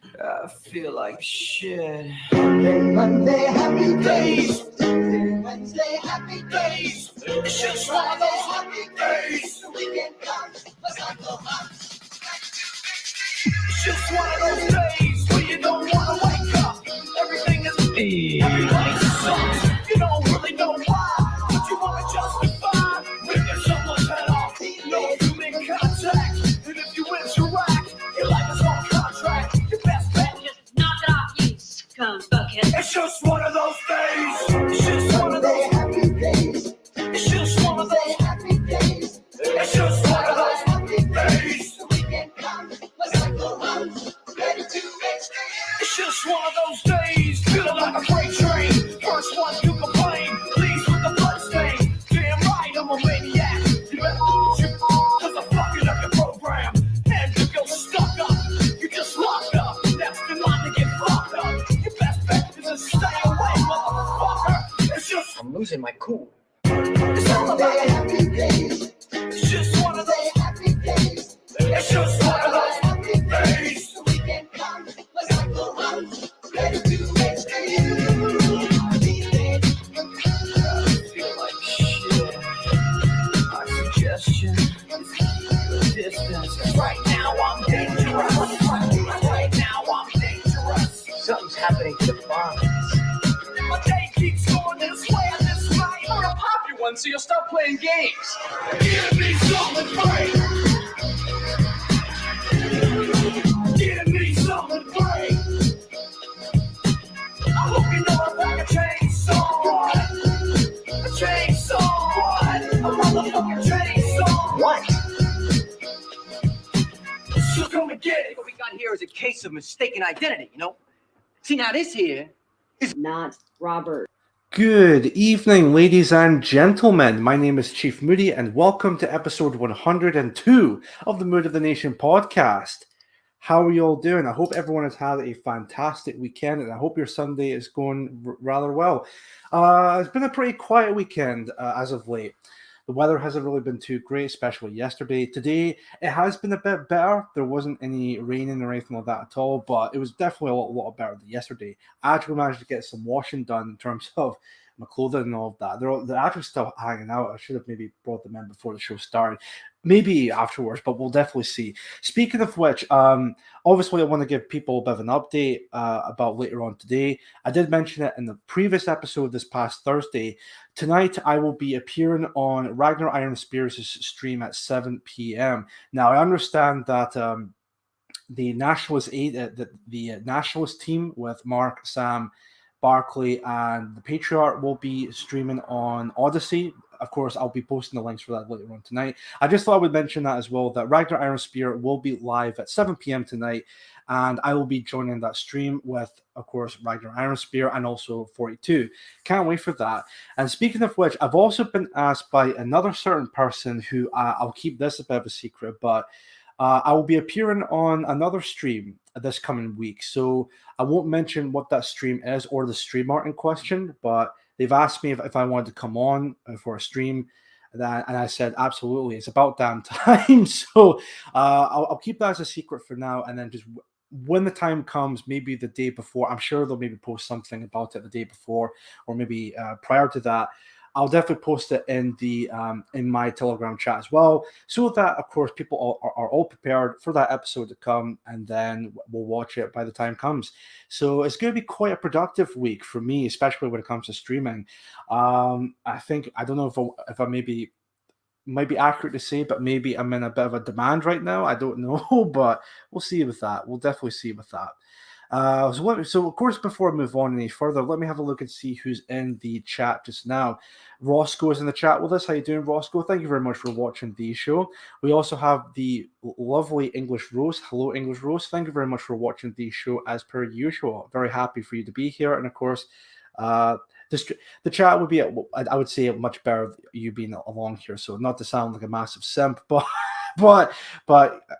I feel like shit. Monday, happy days. Tuesday, Wednesday, happy days. It's just one of those happy days. The weekend comes, let's not go up. It's just one of those days where you don't want to wake up. Everything is everybody sucks. You don't really know why, but you want to justify ripping someone's head off. No human contact, and if you interact, your life is on contract. Your best bet, Just knock it off, you scumbucket. it's just one of those days. It's just one of Monday, those. happy days. It's just one of those. Tuesday, happy days. It's just one of those Happy days. days. The weekend comes, let's not go up. Ready to extend. It's just one of those days, feeling like a freight train. First one to complain, leaves with the bloodstain. Damn right, I'm a maniac. You better shoot, cause I'm fucking up your program. And you feel stuck up, you just locked up. That's the line to get fucked up. Your best bet is to stay away, motherfucker. It's just, I'm losing my cool. it's all Monday, about, happy days. it's just one of those, Tuesday, happy days. it's just one of those Happy days. days. The weekend comes, let's not go up. Ready to extend. These days, I feel like shit. My suggestion is keep your distance. Right now I'm dangerous. Right now I'm dangerous. Something's happening to the farm. And my day keeps going this way and this way. I'm gonna pop you one so you'll stop playing games. Give me something great. Give me something great. I hope you know I'm like a chainsaw. A chainsaw. A motherfucking chainsaw. What? So come and get it. What we got here is a case of mistaken identity, you know? See, now this here, Not Robert. Good evening, ladies and gentlemen. My name is Chief Moody, and welcome to episode 102 of the Mood of the Nation podcast. How are you all doing? I hope everyone has had a fantastic weekend, and I hope your Sunday is going rather well. It's been a pretty quiet weekend as of late. The weather hasn't really been too great, especially yesterday. Today, it has been a bit better. There wasn't any raining or anything like that at all, but it was definitely a lot better than yesterday. I actually managed to get some washing done in terms of my clothing and all of that. They're actually still hanging out. I should have maybe brought them in before the show started. Maybe afterwards, but we'll definitely see. Speaking of which, obviously I want to give people a bit of an update about later on today. I did mention it in the previous episode this past Thursday. Tonight I will be appearing on Ragnar Iron Spears' stream at 7 p.m. Now I understand that the Nationalist team with Mark, Sam, Barkley, and the Patriarch will be streaming on Odysee. Of course, I'll be posting the links for that later on tonight. I just thought I would mention that as well, that Ragnar Iron Spear will be live at 7 p.m. tonight, and I will be joining that stream with, of course, Ragnar Iron Spear and also 42. Can't wait for that. And speaking of which, I've also been asked by another certain person who I'll keep this a bit of a secret, but I will be appearing on another stream this coming week. So I won't mention what that stream is or the stream art in question, but they've asked me if I wanted to come on for a stream. And I said, absolutely, it's about damn time. So I'll keep that as a secret for now. And then just when the time comes, maybe the day before, I'm sure they'll maybe post something about it the day before, or maybe prior to that. I'll definitely post it in my Telegram chat as well, so that, of course, people are all prepared for that episode to come, and then we'll watch it by the time comes. So it's going to be quite a productive week for me, especially when it comes to streaming. I don't know if I maybe might be accurate to say, but maybe I'm in a bit of a demand right now. I don't know, but we'll see with that. We'll definitely see with that. So of course, before I move on any further, let me have a look and see who's in the chat just now. Roscoe is in the chat with us. How you doing, Roscoe? Thank you very much for watching the show. We also have the lovely English Rose. Hello, English Rose. Thank you very much for watching the show as per usual. Very happy for you to be here. And of course, the chat would be, I would say, much better you being along here. So not to sound like a massive simp, but but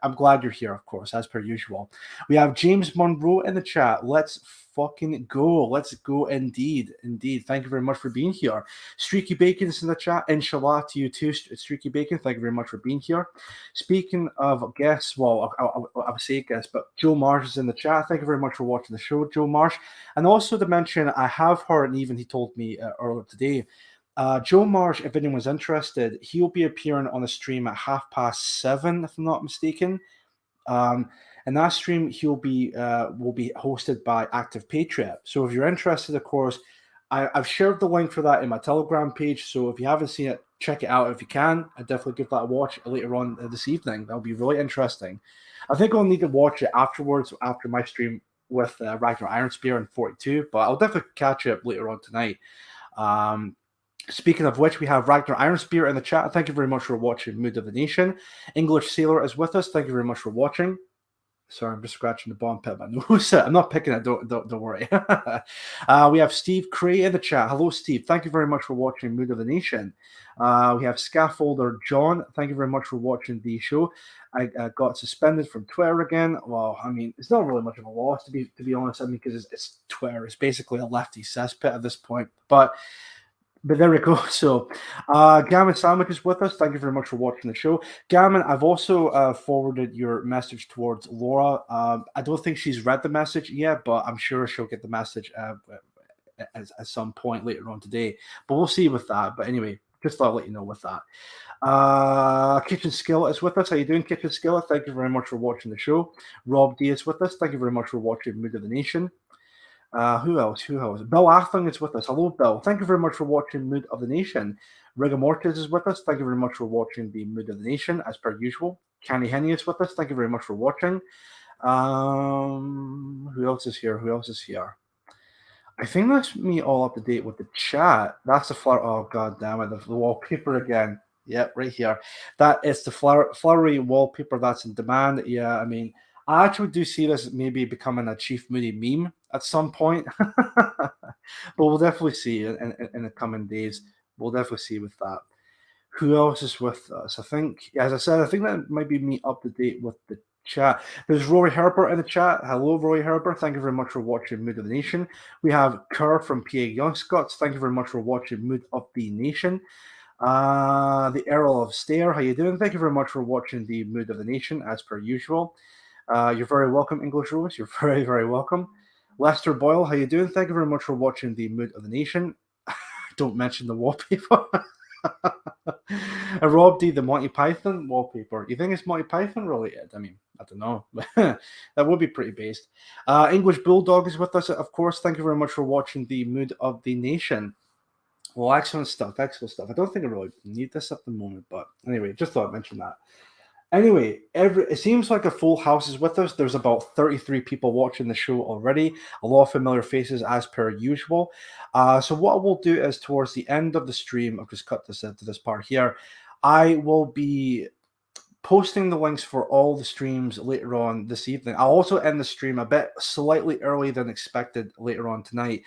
I'm glad you're here, of course, as per usual. We have James Monroe in the chat. Let's fucking go. Let's go indeed. Indeed. Thank you very much for being here. Streaky Bacon is in the chat. Inshallah to you too, Streaky Bacon. Thank you very much for being here. Speaking of guests, well, I would say guests, but Joe Marsh is in the chat. Thank you very much for watching the show, Joe Marsh. And also to mention, I have heard, and even he told me earlier today, Joe Marsh, if anyone's interested, he'll be appearing on a stream at 7:30, if I'm not mistaken. And that stream will be hosted by Active Patriot. So if you're interested, of course, I've shared the link for that in my Telegram page. So if you haven't seen it, check it out if you can. I definitely give that a watch later on this evening. That'll be really interesting. I think I'll need to watch it afterwards, after my stream with Ragnar Iron Spear and 42, but I'll definitely catch it later on tonight. Speaking of which, we have Ragnar Iron Spear in the chat. Thank you very much for watching Mood of the Nation. English Sailor is with us. Thank you very much for watching. Sorry, I'm just scratching the bottom pit of my nose. I'm not picking it. Don't worry. We have Steve Cray in the chat. Hello, Steve. Thank you very much for watching Mood of the Nation. We have Scaffolder John. Thank you very much for watching the show. I got suspended from Twitter again. Well, I mean, it's not really much of a loss to be honest. I mean, because it's Twitter. It's basically a lefty cesspit at this point. But there we go. So, Gammon Sandwich is with us. Thank you very much for watching the show. Gammon, I've also forwarded your message towards Laura. I don't think she's read the message yet, but I'm sure she'll get the message at some point later on today. But we'll see with that. But anyway, just thought I'd let you know with that. Kitchen Skillet is with us. How you doing, Kitchen Skillet? Thank you very much for watching the show. Rob D is with us. Thank you very much for watching Mood of the Nation. Who else? Bill Athling is with us. Hello, Bill. Thank you very much for watching Mood of the Nation. Rigamortis is with us. Thank you very much for watching the Mood of the Nation, as per usual. Canny Henny is with us. Thank you very much for watching. Who else is here? I think that's me all up to date with the chat. That's the flower. Oh, god damn it. The wallpaper again. Yep, right here. That is the flowery wallpaper that's in demand. Yeah, I mean, I actually do see this maybe becoming a Chief Moody meme at some point. But we'll definitely see in the coming days. We'll definitely see with that. Who else is with us? I think, as I said, I think that might be me up to date with the chat. There's Rory Herbert in the chat. Hello, Rory Herbert. Thank you very much for watching Mood of the Nation. We have Kerr from PA Young Scots. Thank you very much for watching Mood of the Nation. The Earl of Stair. How you doing? Thank you very much for watching the Mood of the Nation, as per usual. You're very welcome, English Rose. You're very, very welcome. Lester Boyle, how you doing? Thank you very much for watching the Mood of the Nation. Don't mention the wallpaper. Rob D, the Monty Python wallpaper. You think it's Monty Python related? I mean, I don't know. That would be pretty based. English Bulldog is with us, of course. Thank you very much for watching the Mood of the Nation. Well, excellent stuff. I don't think I really need this at the moment, but anyway, just thought I'd mention that. Anyway, it seems like a full house is with us. There's about 33 people watching the show already. A lot of familiar faces as per usual. So what we'll do is towards the end of the stream, I'll just cut this into this part here. I will be posting the links for all the streams later on this evening. I'll also end the stream a bit slightly early than expected later on tonight.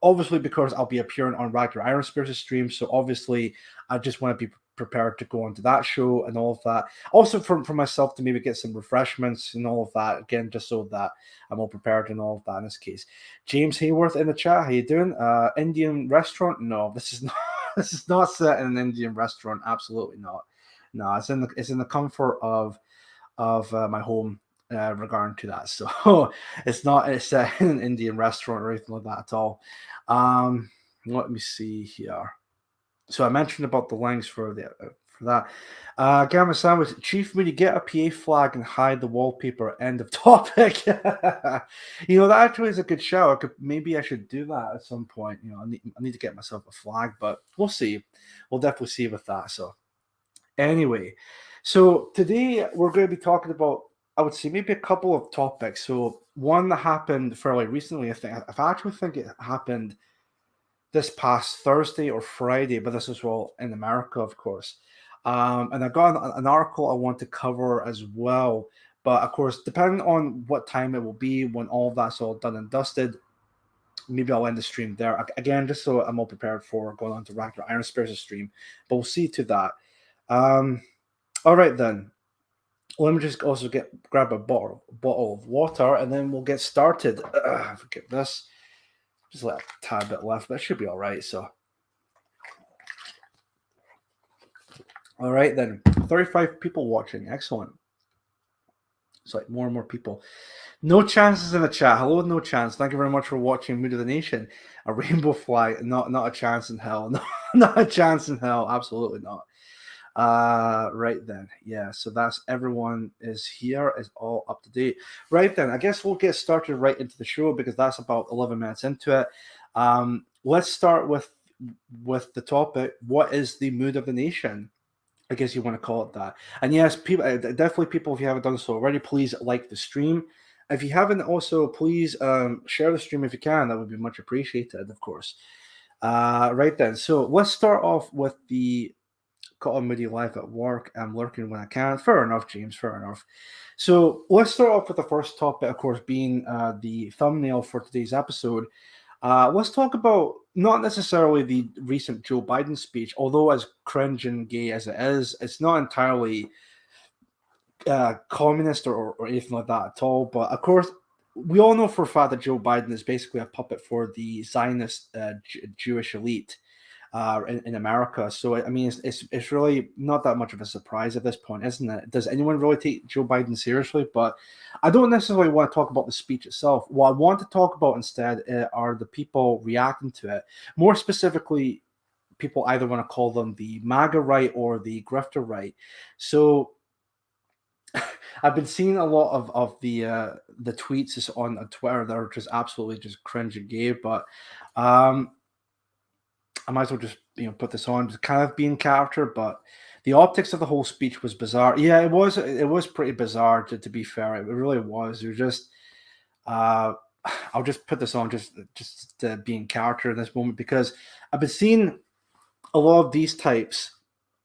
Obviously, because I'll be appearing on Ragnar Iron Spears' stream. So obviously, I just want to be prepared to go onto that show and all of that. Also for myself to maybe get some refreshments and all of that, again, just so that I'm all prepared and all of that in this case. James Hayworth in the chat, how you doing? Indian restaurant? No, this is not set in an Indian restaurant. Absolutely not. No, it's in the comfort of my home regarding to that. So it's set in an Indian restaurant or anything like that at all. Let me see here. So I mentioned about the links for that. Gamma Sandwich, Chief, when you get a PA flag and hide the wallpaper, end of topic. That actually is a good show. Maybe I should do that at some point. I need to get myself a flag, but we'll see. We'll definitely see with that. So anyway, so today we're going to be talking about, I would say, maybe a couple of topics. So one that happened fairly recently, I actually think it happened this past Thursday or Friday, but this is all in America, of course. And I've got an article I want to cover as well. But of course, depending on what time it will be when all of that's all done and dusted, maybe I'll end the stream there. Again, just so I'm all prepared for going on to Ragnar Iron Spears' stream. But we'll see to that. All right then. Let me just also grab a bottle of water, and then we'll get started. Forget this. Just let a tad bit left, but it should be all right. So, all right then. 35 people watching. Excellent. It's like more and more people. No chances in the chat. Hello, no chance. Thank you very much for watching Mood of the Nation. A rainbow flag. Not a chance in hell. No, not a chance in hell. Absolutely not. Right then. Yeah, so that's everyone is here, is all up to date. Right then, I guess we'll get started right into the show because that's about 11 minutes into it. Let's start with the topic. What is the mood of the nation? I guess you want to call it that. And yes, people, definitely people, if you haven't done so already, please like the stream. If you haven't, also please share the stream if you can. That would be much appreciated, of course. Right then, so let's start off with the Call of Moody live at work. I'm lurking when I can. Fair enough, James. Fair enough. So let's start off with the first topic, of course, being the thumbnail for today's episode. Let's talk about not necessarily the recent Joe Biden speech, although as cringe and gay as it is, it's not entirely communist or anything like that at all. But of course, we all know for a fact that Joe Biden is basically a puppet for the Zionist Jewish elite in America. So I mean, it's really not that much of a surprise at this point, isn't it? Does anyone really take Joe Biden seriously? But I don't necessarily want to talk about the speech itself. What I want to talk about instead are the people reacting to it. More specifically, people either want to call them the MAGA right or the Grifter-Right. So I've been seeing a lot of the tweets on Twitter that are just absolutely just cringe and gay, but I might as well just put this on, just kind of be in character. But the optics of the whole speech was bizarre. Yeah, it was pretty bizarre to be fair. It really was. It was just I'll just put this on just to be in character in this moment because I've been seeing a lot of these types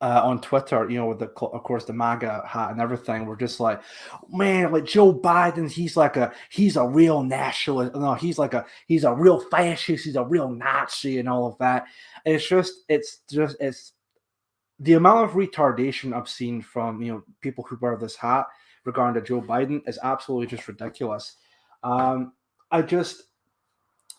on Twitter, with of course the MAGA hat and everything. We're just like, man, like Joe Biden, he's a real nationalist. No, he's a real fascist. He's a real Nazi and all of that. It's the amount of retardation I've seen from people who wear this hat regarding to Joe Biden is absolutely just ridiculous.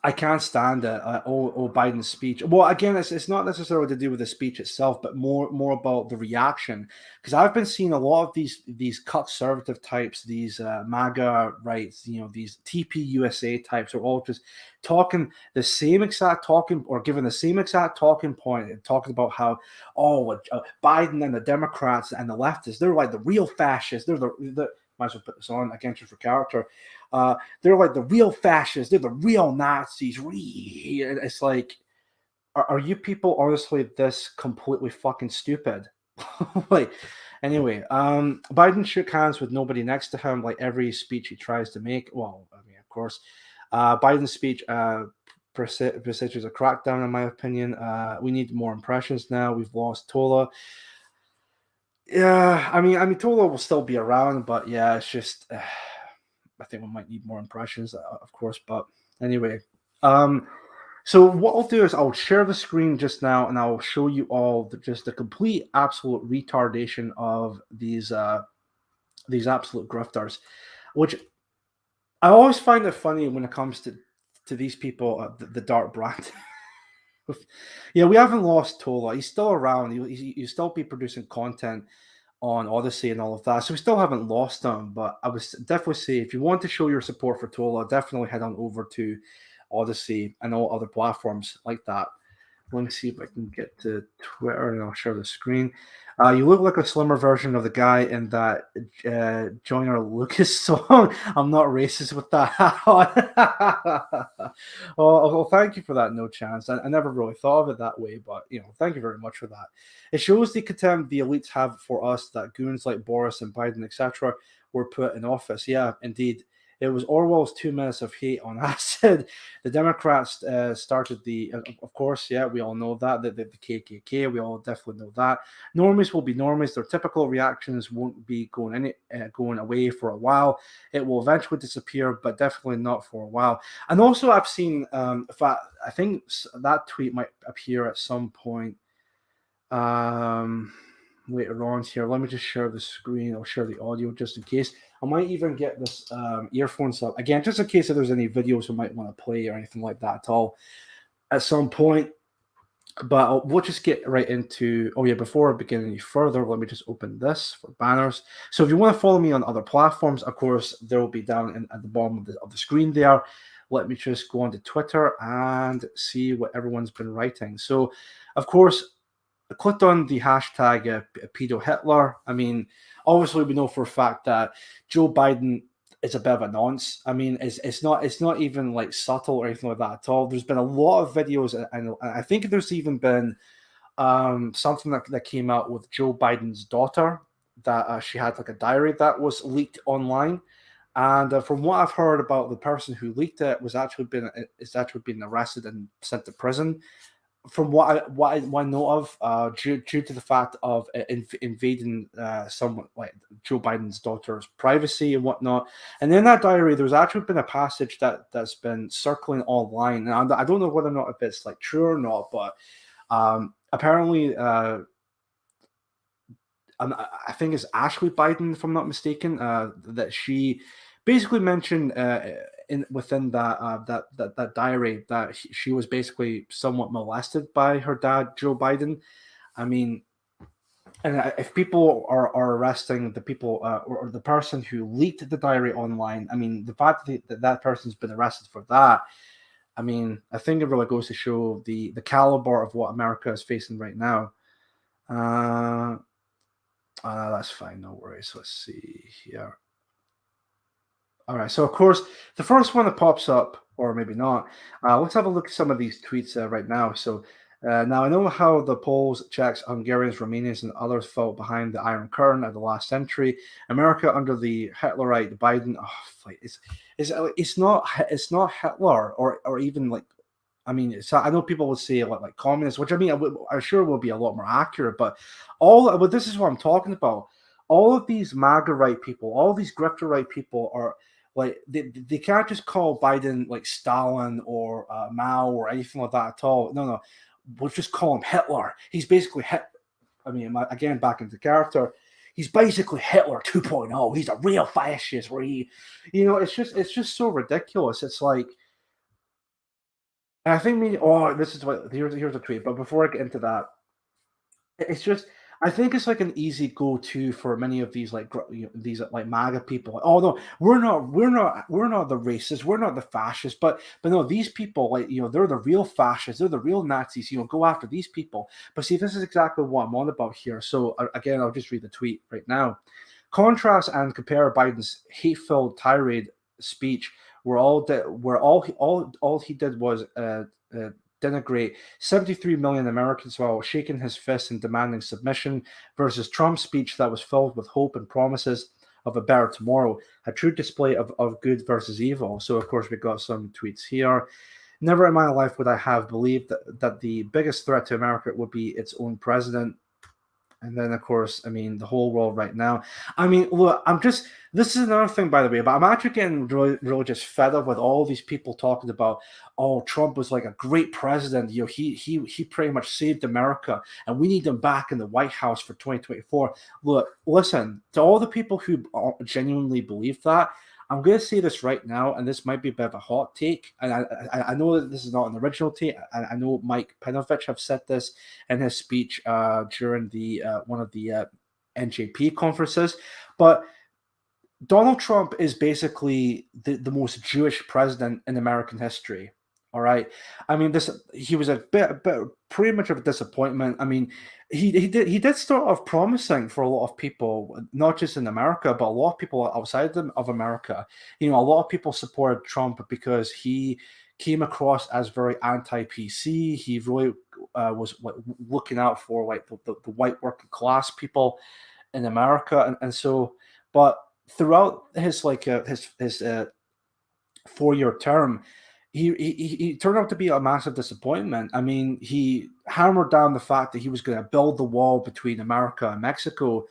I can't stand it. Biden's speech. Well, again, it's not necessarily to do with the speech itself, but more about the reaction. Because I've been seeing a lot of these conservative types, these MAGA rights, these TPUSA types are all just talking the same exact talking or giving the same exact talking point and talking about how Biden and the Democrats and the leftists, they're like the real fascists. They're the might as well put this on again just for character. They're like the real fascists. They're the real Nazis. It's like, are you people honestly this completely fucking stupid? Like, anyway, Biden shook hands with nobody next to him, like every speech he tries to make. Well, I mean, of course, Biden's speech presages a crackdown, in my opinion. We need more impressions now. We've lost Tola. Yeah, I mean, Tola will still be around, but yeah, it's just. I think we might need more impressions, of course. But anyway, so what I'll do is I'll share the screen just now, and I'll show you all just the complete, absolute retardation of these absolute grifters, which I always find it funny when it comes to these people, the Dark Brand. Yeah, we haven't lost Tola. He's still around. He'll still be producing content on Odysee and all of that. So we still haven't lost him, but I would definitely say if you want to show your support for Tola, definitely head on over to Odysee and all other platforms like that. Let me see if I can get to Twitter and I'll share the screen. You look like a slimmer version of the guy in that Joyner Lucas song. I'm not racist with that. Oh, thank you for that, No Chance. I never really thought of it that way, but thank you very much for that. It shows the contempt the elites have for us that goons like Boris and Biden, etc., were put in office. Yeah, indeed. It was Orwell's 2 minutes of hate on acid. The Democrats started of course, yeah, we all know that, the KKK, we all definitely know that. Normies will be normies. Their typical reactions won't be going away for a while. It will eventually disappear, but definitely not for a while. And also I've seen, I think that tweet might appear at some point. later on here. Let me just share the screen. I'll share the audio just in case. I might even get this earphones up again, just in case if there's any videos we might want to play or anything like that at all at some point. But we'll just get right into, oh yeah, before I begin any further, let me just open this for banners. So if you want to follow me on other platforms, of course, there will be down at the bottom of the screen there. Let me just go onto Twitter and see what everyone's been writing. So, of course, I clicked on the hashtag pedo Hitler. I mean, obviously we know for a fact that Joe Biden is a bit of a nonce. I mean, it's not even like subtle or anything like that at all. There's been a lot of videos, and I think there's even been something that came out with Joe Biden's daughter, that she had like a diary that was leaked online. And from what I've heard about the person who leaked it, is actually been arrested and sent to prison. From what I know of, due to the fact of invading someone like Joe Biden's daughter's privacy and whatnot. And in that diary, there's actually been a passage that's been circling online. And I don't know whether or not if it's like true or not, but apparently, I think it's Ashley Biden, if I'm not mistaken, that she basically mentioned within that diary that she was basically somewhat molested by her dad, Joe Biden. I mean, and if people are arresting the people or the person who leaked the diary online, I mean, the fact that person's been arrested for that, I mean, I think it really goes to show the caliber of what America is facing right now. That's fine, no worries. Let's see here. All right, so of course, the first one that pops up, or maybe not, let's have a look at some of these tweets right now. So now I know how the Poles, Czechs, Hungarians, Romanians, and others fought behind the Iron Curtain of the last century. America under the Hitlerite Biden, it's not Hitler or even like, I mean, I know people would say like communists, which I mean, I'm sure will be a lot more accurate, but this is what I'm talking about. All of these MAGA right people, all these Grifter-Right people are like, they can't just call Biden like Stalin or Mao or anything like that at all. No, we'll just call him Hitler. He's basically I mean, again, back into character. He's basically Hitler 2.0. He's a real fascist. Where it's just so ridiculous. It's like, and I think this is what here's a tweet. But before I get into that, it's just, I think it's like an easy go-to for many of these these like MAGA people. Oh no, we're not the racists, we're not the fascists, but no, these people, like, they're the real fascists, they're the real Nazis. Go after these people. But see, this is exactly what I'm on about here. So again, I'll just read the tweet right now. Contrast and compare Biden's hate-filled tirade speech, where all he did was denigrate 73 million Americans while shaking his fist and demanding submission, versus Trump's speech that was filled with hope and promises of a better tomorrow, a true display of good versus evil. So, of course, we got some tweets here. Never in my life would I have believed that the biggest threat to America would be its own president. And then, of course, I mean, the whole world right now. I mean, look, this is another thing, by the way, but I'm actually getting really, really just fed up with all these people talking about, oh, Trump was like a great president. He pretty much saved America, and we need him back in the White House for 2024. Look, listen, to all the people who genuinely believe that, I'm going to say this right now, and this might be a bit of a hot take, and I know that this is not an original take. I know Mike Penovich have said this in his speech during the one of the NJP conferences, but Donald Trump is basically the most Jewish president in American history. All right, I mean, he was a bit pretty much of a disappointment. I mean, he did start off promising for a lot of people, not just in America, but a lot of people outside of America. A lot of people supported Trump because he came across as very anti-PC. He really was looking out for like the white working class people in America, and so. But throughout his 4-year term, he turned out to be a massive disappointment. I mean, he hammered down the fact that he was going to build the wall between America and Mexico,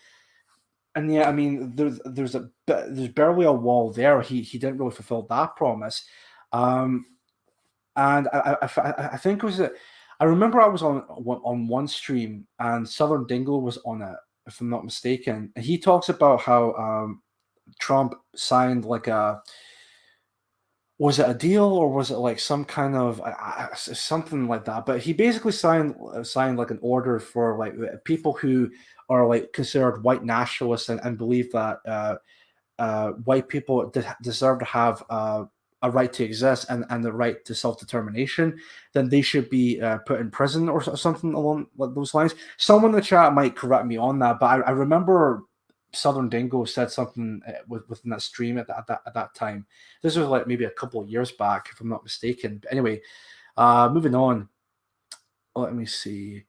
and yeah, I mean, there's barely a wall there. He didn't really fulfill that promise, and I think it was I remember I was on one stream and Southern Dingle was on it, if I'm not mistaken. And he talks about how Trump signed like was it a deal or was it like some kind of something like that? But he basically signed like an order for like people who are like considered white nationalists and believe that white people deserve to have a right to exist and the right to self-determination, then they should be put in prison or something along those lines. Someone in the chat might correct me on that, but I remember Southern Dingo said something within that stream at that time. This was like maybe a couple of years back, if I'm not mistaken. But anyway, moving on. Let me see.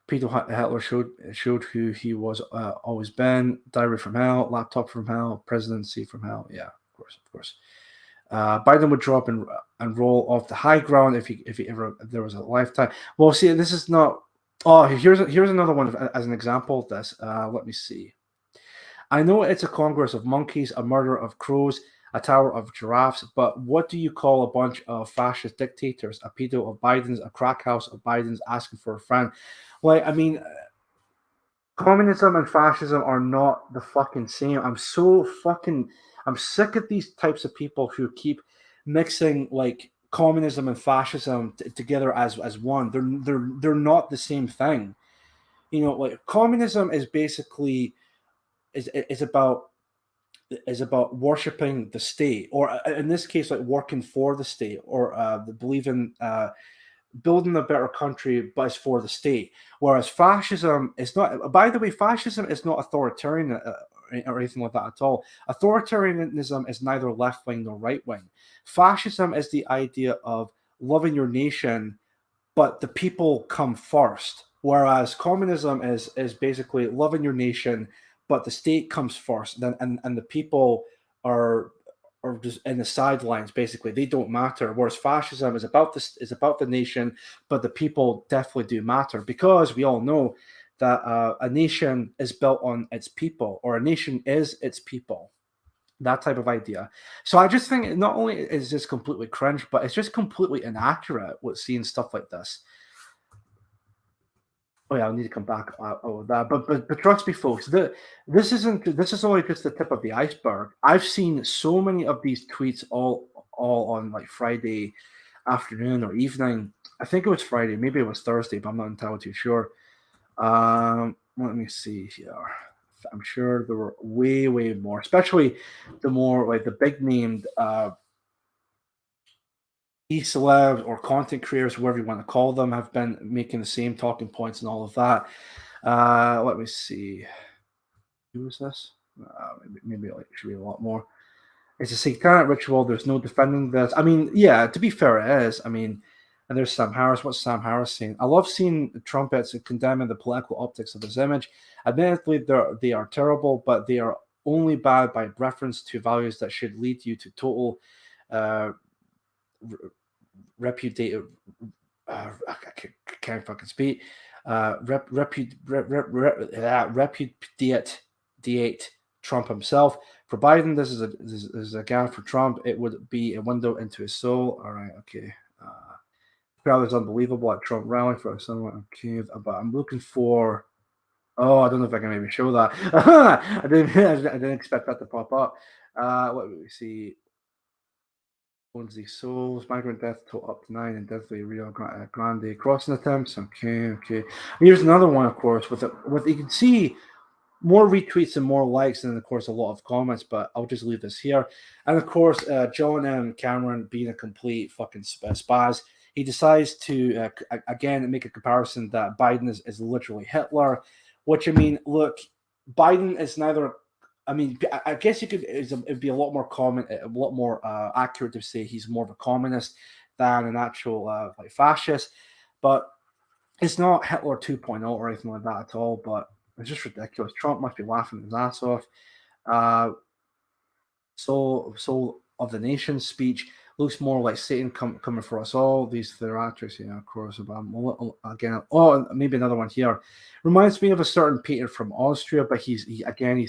Peter Hitler showed who he was always been. Diary from Hell, Laptop from Hell, Presidency from Hell. Yeah, of course. Biden would drop and roll off the high ground if there was a lifetime. Well, see, this is not. Oh, here's another one as an example of this. Let me see. I know it's a congress of monkeys, a murder of crows, a tower of giraffes, but what do you call a bunch of fascist dictators? A pedo of Biden's, a crack house of Biden's asking for a friend. Like, I mean, communism and fascism are not the fucking same. I'm sick of these types of people who keep mixing like communism and fascism together as one. They're not the same thing. You know, like communism is basically is about worshiping the state, or in this case, like working for the state, or believing building a better country, but it's for the state. Whereas fascism is not. By the way, fascism is not authoritarian or anything like that at all. Authoritarianism is neither left wing nor right wing. Fascism is the idea of loving your nation, but the people come first. Whereas communism is basically loving your nation, but the state comes first. Then and the people are just in the sidelines. Basically, they don't matter. Whereas fascism is about the nation, but the people definitely do matter, because we all know that a nation is built on its people, or a nation is its people. That type of idea. So I just think not only is this completely cringe, but it's just completely inaccurate with seeing stuff like this. Oh yeah, I need to come back over that. But trust me, folks, this is only just the tip of the iceberg. I've seen so many of these tweets all on like Friday afternoon or evening. I think it was Friday, maybe it was Thursday, but I'm not entirely too sure. Let me see here. I'm sure there were way more, especially the more like the big named celebs or content creators, whatever you want to call them, have been making the same talking points and all of that. Let me see. Who is this? Maybe it should be a lot more. It's a satanic ritual. There's no defending this. I mean, yeah, to be fair, it is. I mean, and there's Sam Harris. What's Sam Harris saying? I love seeing trumpets and condemning the political optics of this image. Admittedly, they are terrible, but they are only bad by reference to values that should lead you to total repudiate. I can't fucking speak. Repudiate Trump himself. For Biden, this is a gap. For Trump, it would be a window into his soul. All right, okay. Crowd is unbelievable at Trump rally for someone. Okay, but I'm looking for. Oh, I don't know if I can maybe show that. I didn't expect that to pop up. Let me see. Owns these souls. Migrant death total up to 9 and deathly Rio Grande crossing attempts. Okay. Here's another one, of course, with you can see more retweets and more likes, and of course a lot of comments. But I'll just leave this here. And of course, John M. Cameron, being a complete fucking spaz, he decides to again make a comparison that Biden is literally Hitler. Which, I mean, look, Biden is neither. I mean, I guess you could. It'd be a lot more accurate to say he's more of a communist than an actual like fascist. But it's not Hitler 2.0 or anything like that at all. But it's just ridiculous. Trump must be laughing his ass off. Soul of the Nation speech looks more like Satan coming for us all. These theatrics, yeah, of course. Again, maybe another one here. Reminds me of a certain Peter from Austria, but he's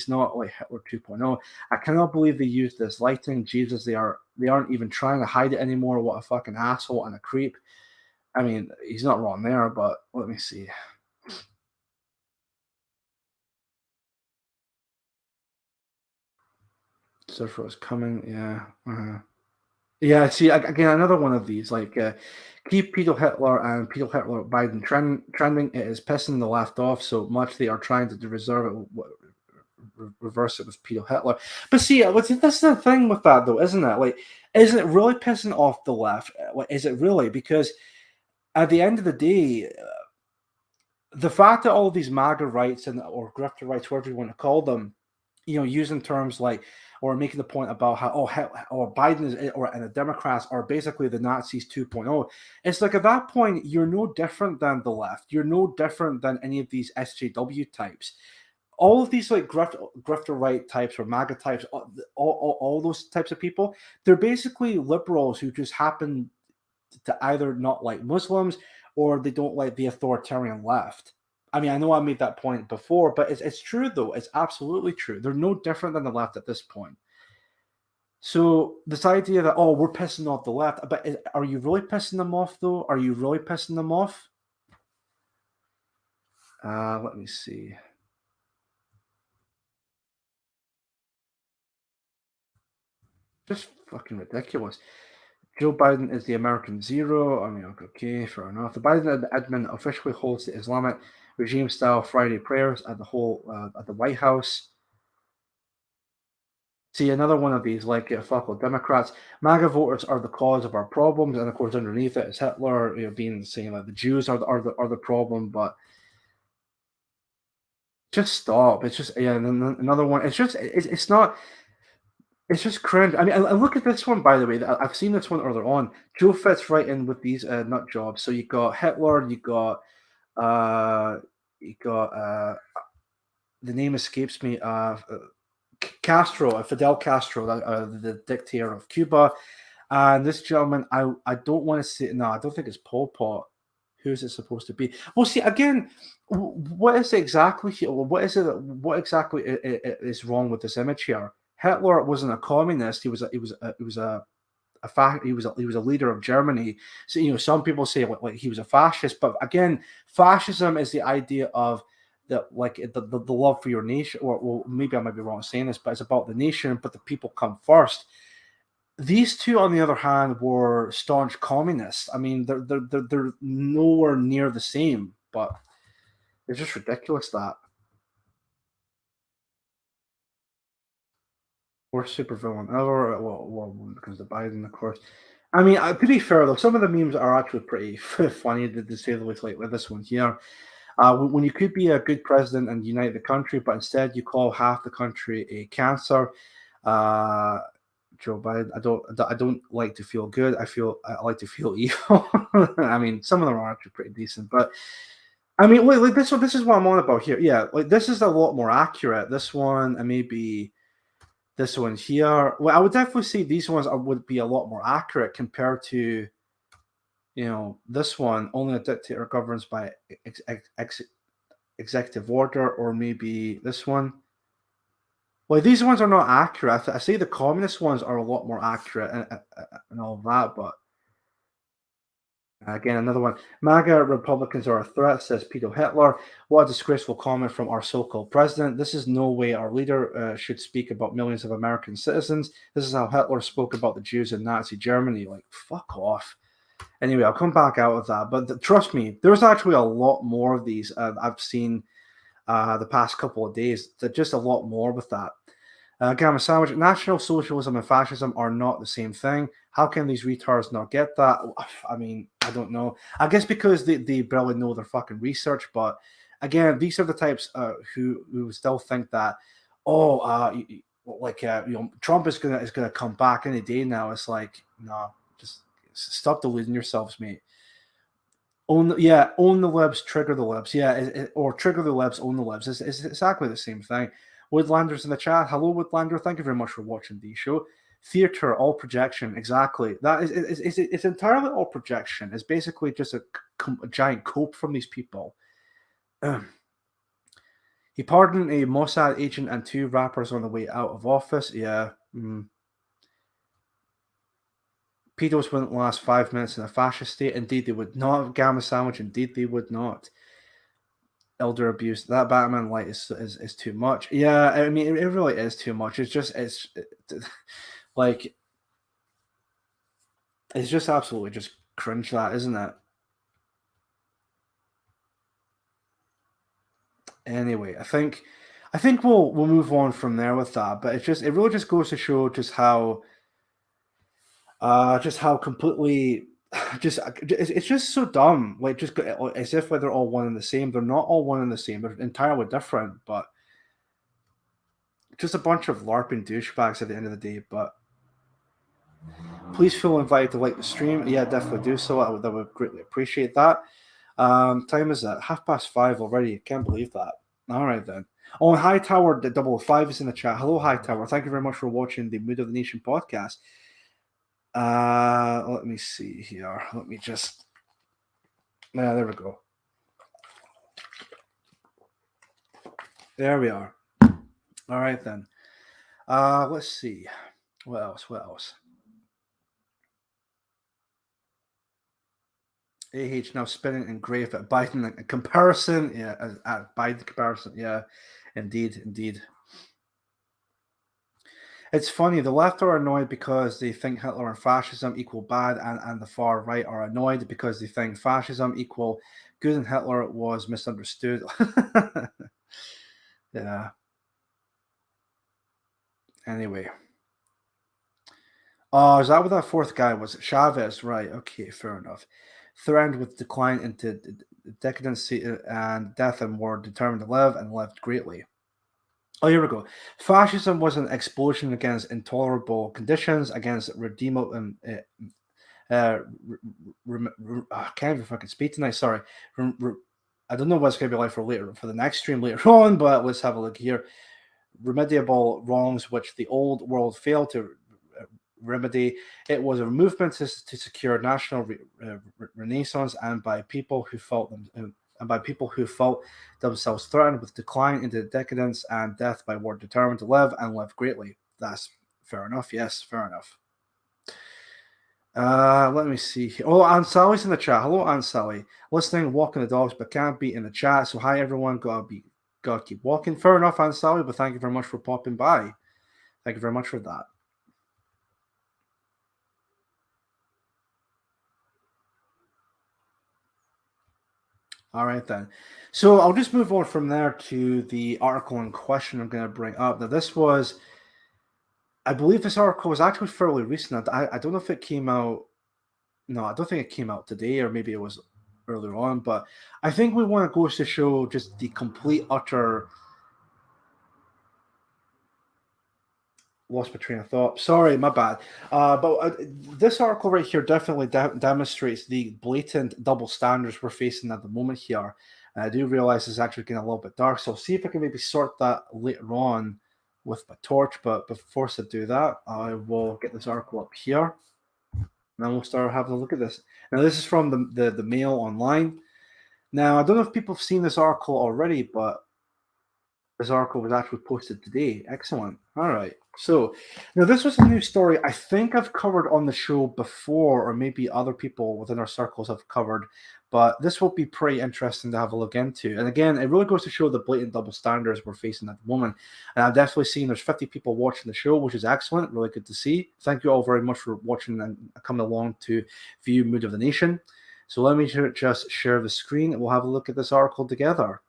not like Hitler 2.0. I cannot believe they used this lighting. Jesus, they aren't even trying to hide it anymore. What a fucking asshole and a creep. I mean, he's not wrong there, but let me see. Surfer is coming. Yeah. Yeah, see, again, another one of these, like, keep Peter Hitler and Peter Hitler Biden trending. It is pissing the left off so much they are trying to reverse it with Peter Hitler. But see, this is the thing with that, though, isn't it? Like, isn't it really pissing off the left? Like, is it really? Because at the end of the day, the fact that all of these MAGA rights or Grifter-Rights, whatever you want to call them, using terms like, or making the point about how or Biden is, and the Democrats are basically the Nazis 2.0. It's like at that point you're no different than the left. You're no different than any of these SJW types. All of these like Grifter-Right types or MAGA types, all those types of people, they're basically liberals who just happen to either not like Muslims or they don't like the authoritarian left. I mean, I know I made that point before, but it's true, though. It's absolutely true. They're no different than the left at this point. So this idea that, oh, we're pissing off the left, but are you really pissing them off, though? Are you really pissing them off? Let me see. Just fucking ridiculous. Joe Biden is the American zero. I mean, okay, fair enough. The Biden admin officially holds the Islamic regime-style Friday prayers at the White House. See, another one of these, like fuck all Democrats. MAGA voters are the cause of our problems, and of course, underneath it is Hitler, saying like the Jews are the problem. But just stop. It's just another one. It's not. It's just cringe. I mean, I look at this one, by the way. I've seen this one earlier on. Joe fits right in with these nut jobs. So you got Hitler, you got the name escapes me. Castro, Fidel Castro, the dictator of Cuba, and this gentleman. I don't want to say no. I don't think it's Pol Pot. Who's it supposed to be? Well, see again. What is it exactly here? What is it? What exactly is wrong with this image here? Hitler wasn't a communist. He was a leader of Germany. So some people say like he was a fascist, but again, fascism is the idea of the love for your nation. Or well, maybe I might be wrong saying this, but it's about the nation, but the people come first. These two, on the other hand, were staunch communists. I mean, they're nowhere near the same, but it's just ridiculous that. Worst supervillain ever. Well, because of Biden, of course. I mean, to be fair though, some of the memes are actually pretty funny to say the least. Like with this one here, when you could be a good president and unite the country, but instead you call half the country a cancer. Joe Biden. I don't like to feel good. I like to feel evil. I mean, some of them are actually pretty decent, but I mean, like this one. This is what I'm on about here. Yeah, like this is a lot more accurate. This one and maybe this one here. Well, I would definitely say these ones would be a lot more accurate compared to, this one. Only a dictator governs by executive order, or maybe this one. Well, these ones are not accurate. I say the communist ones are a lot more accurate and all of that, but again, another one. MAGA Republicans are a threat, says Peter Hitler. What a disgraceful comment from our so-called president. This is no way our leader should speak about millions of American citizens. This is how Hitler spoke about the Jews in Nazi Germany. Like, fuck off. Anyway, I'll come back out of that. But trust me, there's actually a lot more of these I've seen the past couple of days. Just a lot more with that. Gamma Sandwich, National Socialism and Fascism are not the same thing. How can these retards not get that? I mean, I don't know. I guess because they barely know their fucking research. But again, these are the types who still think that, Trump is gonna come back any day now. It's like, no, just stop deluding yourselves, mate. Own the libs, trigger the libs. Yeah, or trigger the libs, own the libs. It's exactly the same thing. Woodlander's in the chat. Hello, Woodlander. Thank you very much for watching the show. Theater, all projection. Exactly. That is it's entirely all projection. It's basically just a giant cope from these people. He pardoned a Mossad agent and 2 rappers on the way out of office. Yeah. Pedos wouldn't last 5 minutes in a fascist state. Indeed, they would not. Gamma Sandwich. Indeed, they would not. elder abuse. That Batman light is too much. Yeah, I mean, it really is too much. Like, it's just absolutely just cringe, that, isn't it? Anyway, I think we'll move on from there with that. But it really just goes to show just how completely it's just so dumb. Like, just as if like they're all one and the same. They're not all one and the same. They're entirely different, but just a bunch of LARPing douchebags at the end of the day. But please feel invited to like the stream. Yeah, definitely do so. I would greatly appreciate that. Time is at 5:30 already. Can't believe that. All right then. Oh, and Hightower the 005 is in the chat. Hello, Hightower. Thank you very much for watching the Mood of the Nation podcast. Let me see here. Let me just. Yeah, there we go. There we are. All right then. Let's see. What else? AH now spinning and grave at Biden in comparison. Yeah, at Biden comparison. Yeah, indeed. It's funny, the left are annoyed because they think Hitler and fascism equal bad, and the far right are annoyed because they think fascism equal good and Hitler was misunderstood. Yeah. Anyway. Oh, is that what that fourth guy was? Chavez, right. Okay, fair enough. Threatened with decline into decadency and death and were determined to live and lived greatly. Oh, here we go. Fascism was an explosion against intolerable conditions, against redeemable. I can't even fucking speak tonight. Sorry. I don't know what's going to be like for the next stream later on, but let's have a look here. Remediable wrongs which the old world failed to remedy. It was a movement to secure national renaissance, and by people who felt themselves threatened with decline into decadence and death by were determined to live and live greatly. That's fair enough. Yes, fair enough. Let me see here. Oh, Aunt Sally's in the chat. Hello, Aunt Sally. Listening, walking the dogs, but can't be in the chat. So hi, everyone. Gotta keep walking. Fair enough, Aunt Sally, but thank you very much for popping by. Thank you very much for that. All right, then. So I'll just move on from there to the article in question I'm going to bring up. Now, I believe this article was actually fairly recent. I don't know if it came out. No, I don't think it came out today, or maybe it was earlier on. But I think we want to go to show just the complete, utter. Lost my train of thought. Sorry, my bad. But this article right here definitely demonstrates the blatant double standards we're facing at the moment here. And I do realize it's actually getting a little bit dark, so I'll see if I can maybe sort that later on with my torch. But before I do that, I will get this article up here, and then we'll start having a look at this. Now, this is from the Mail Online. Now, I don't know if people have seen this article already, but this article was actually posted today. Excellent. All right. So now this was a new story I think I've covered on the show before, or maybe other people within our circles have covered, but this will be pretty interesting to have a look into. And again, it really goes to show the blatant double standards we're facing at the moment. And I've definitely seen there's 50 people watching the show, which is excellent. Really good to see. Thank you all very much for watching and coming along to view Mood of the Nation. So let me just share the screen and we'll have a look at this article together.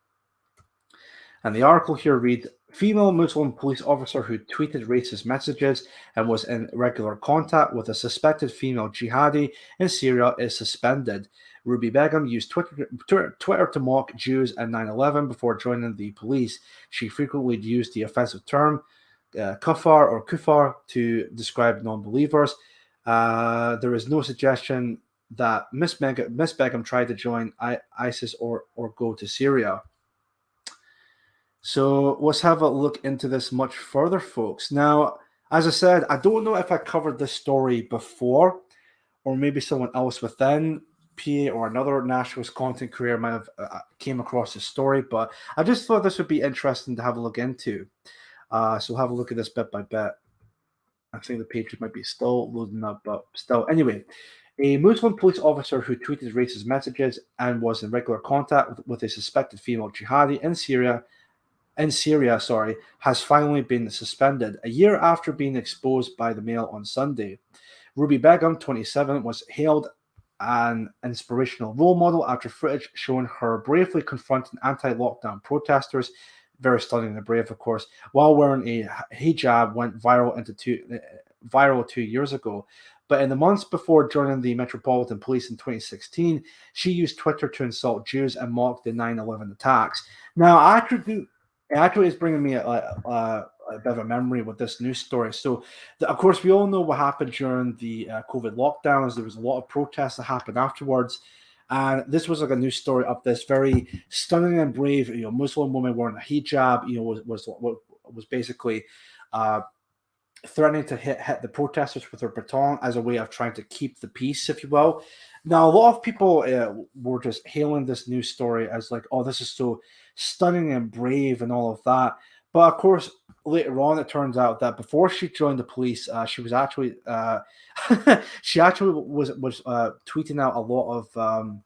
And the article here reads, female Muslim police officer who tweeted racist messages and was in regular contact with a suspected female jihadi in Syria is suspended. Ruby Begum used Twitter to mock Jews and 9/11 before joining the police. She frequently used the offensive term kufar to describe non-believers. There is no suggestion that Miss Begum tried to join ISIS or go to Syria. So let's have a look into this much further, folks. Now, as I said, I don't know if I covered this story before, or maybe someone else within PA or another nationalist content creator might have came across this story, but I just thought this would be interesting to have a look into. So we'll have a look at this bit by bit. I think the page might be still loading up, but still. Anyway, A Muslim police officer who tweeted racist messages and was in regular contact with a suspected female jihadi in Syria, has finally been suspended a year after being exposed by the Mail on Sunday. Ruby Begum, 27, was hailed an inspirational role model after footage showing her bravely confronting anti-lockdown protesters, very stunning and brave, of course, while wearing a hijab went viral 2 years ago. But in the months before joining the Metropolitan Police in 2016, she used Twitter to insult Jews and mock the 9/11 attacks. Now, it actually is bringing me a bit of a memory with this news story. So, of course, we all know what happened during the COVID lockdowns. There was a lot of protests that happened afterwards. And this was like a news story of this very stunning and brave, Muslim woman wearing a hijab, was basically threatening to hit the protesters with her baton as a way of trying to keep the peace, if you will. Now, a lot of people were just hailing this news story as like, oh, this is so stunning and brave and all of that. But of course, later on, it turns out that before she joined the police, she was actually she actually was tweeting out a lot of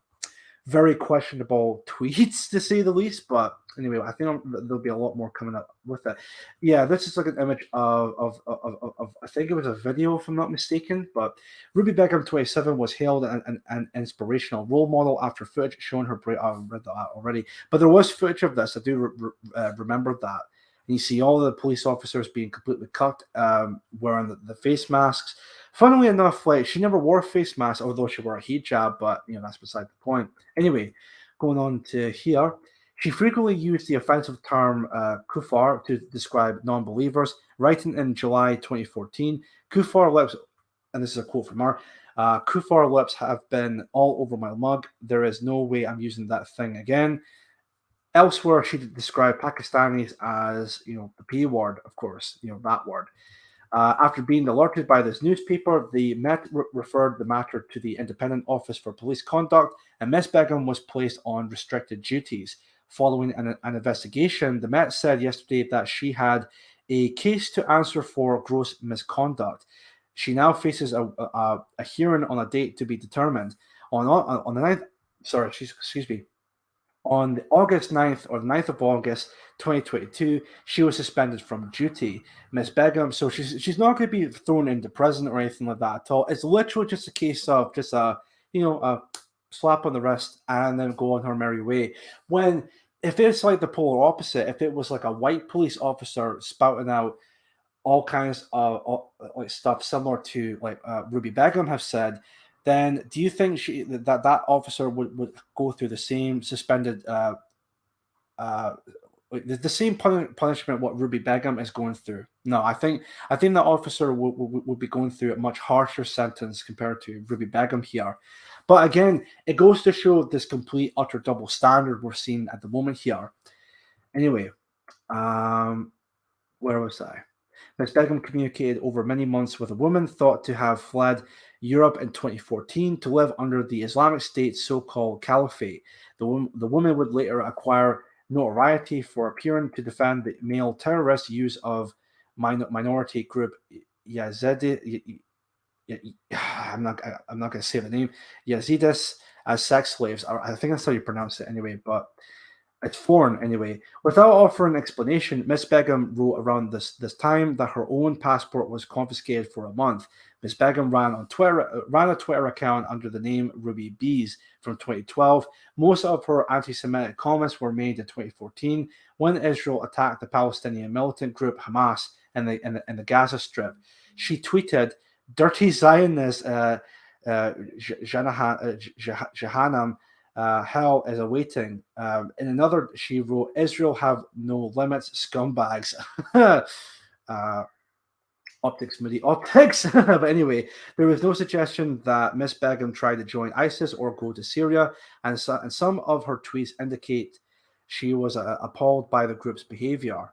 very questionable tweets, to say the least. But anyway, I think there'll be a lot more coming up with it. Yeah, this is like an image of I think it was a video, if I'm not mistaken. But Ruby Begum, 27, was hailed an inspirational role model after footage showing her brave. I've read that already, but there was footage of this. I do remember that. And you see all the police officers being completely cut, wearing the face masks. Funnily enough, like, she never wore a face mask, although she wore a hijab, but that's beside the point. Anyway, going on to here, she frequently used the offensive term kufar to describe non-believers, writing in July 2014, kufar lips, and this is a quote from her, kufar lips have been all over my mug. There is no way I'm using that thing again. Elsewhere, she described Pakistanis as, the P word, of course, that word. After being alerted by this newspaper, the Met referred the matter to the Independent Office for Police Conduct, and Miss Begum was placed on restricted duties. Following an investigation, the Met said yesterday that she had a case to answer for gross misconduct. She now faces a hearing on a date to be determined. On the 9th, excuse me. On the August 9th or 9th of August 2022, she was suspended from duty. Miss Begum, so she's not going to be thrown into prison or anything like that at all. It's literally just a case of just a slap on the wrist and then go on her merry way. If it's like the polar opposite, if it was like a white police officer spouting out all kinds of like stuff similar to like Ruby Begum have said, then do you think that officer would go through the same suspended the same punishment what Ruby Begum is going through? No, I think that officer would be going through a much harsher sentence compared to Ruby Begum here. But again, it goes to show this complete utter double standard we're seeing at the moment here. Anyway, where was I? Ms. Begum communicated over many months with a woman thought to have fled Europe in 2014 to live under the Islamic State's so-called caliphate. The woman would later acquire notoriety for appearing to defend the male terrorist use of minority group Yazidi. I'm not going to say the name. Yazidis as sex slaves. I think that's how you pronounce it anyway, but it's foreign anyway. Without offering an explanation, Miss Begum wrote around this time that her own passport was confiscated for a month. Miss Begum ran a Twitter account under the name Ruby Bees from 2012. Most of her anti-Semitic comments were made in 2014 when Israel attacked the Palestinian militant group Hamas in the Gaza Strip. She tweeted, "Dirty Zionists, Jahannam, hell is awaiting." In another, she wrote, "Israel have no limits, scumbags." Optics, MIDI optics. But anyway, there was no suggestion that Miss Begum tried to join ISIS or go to Syria, and some of her tweets indicate she was appalled by the group's behavior.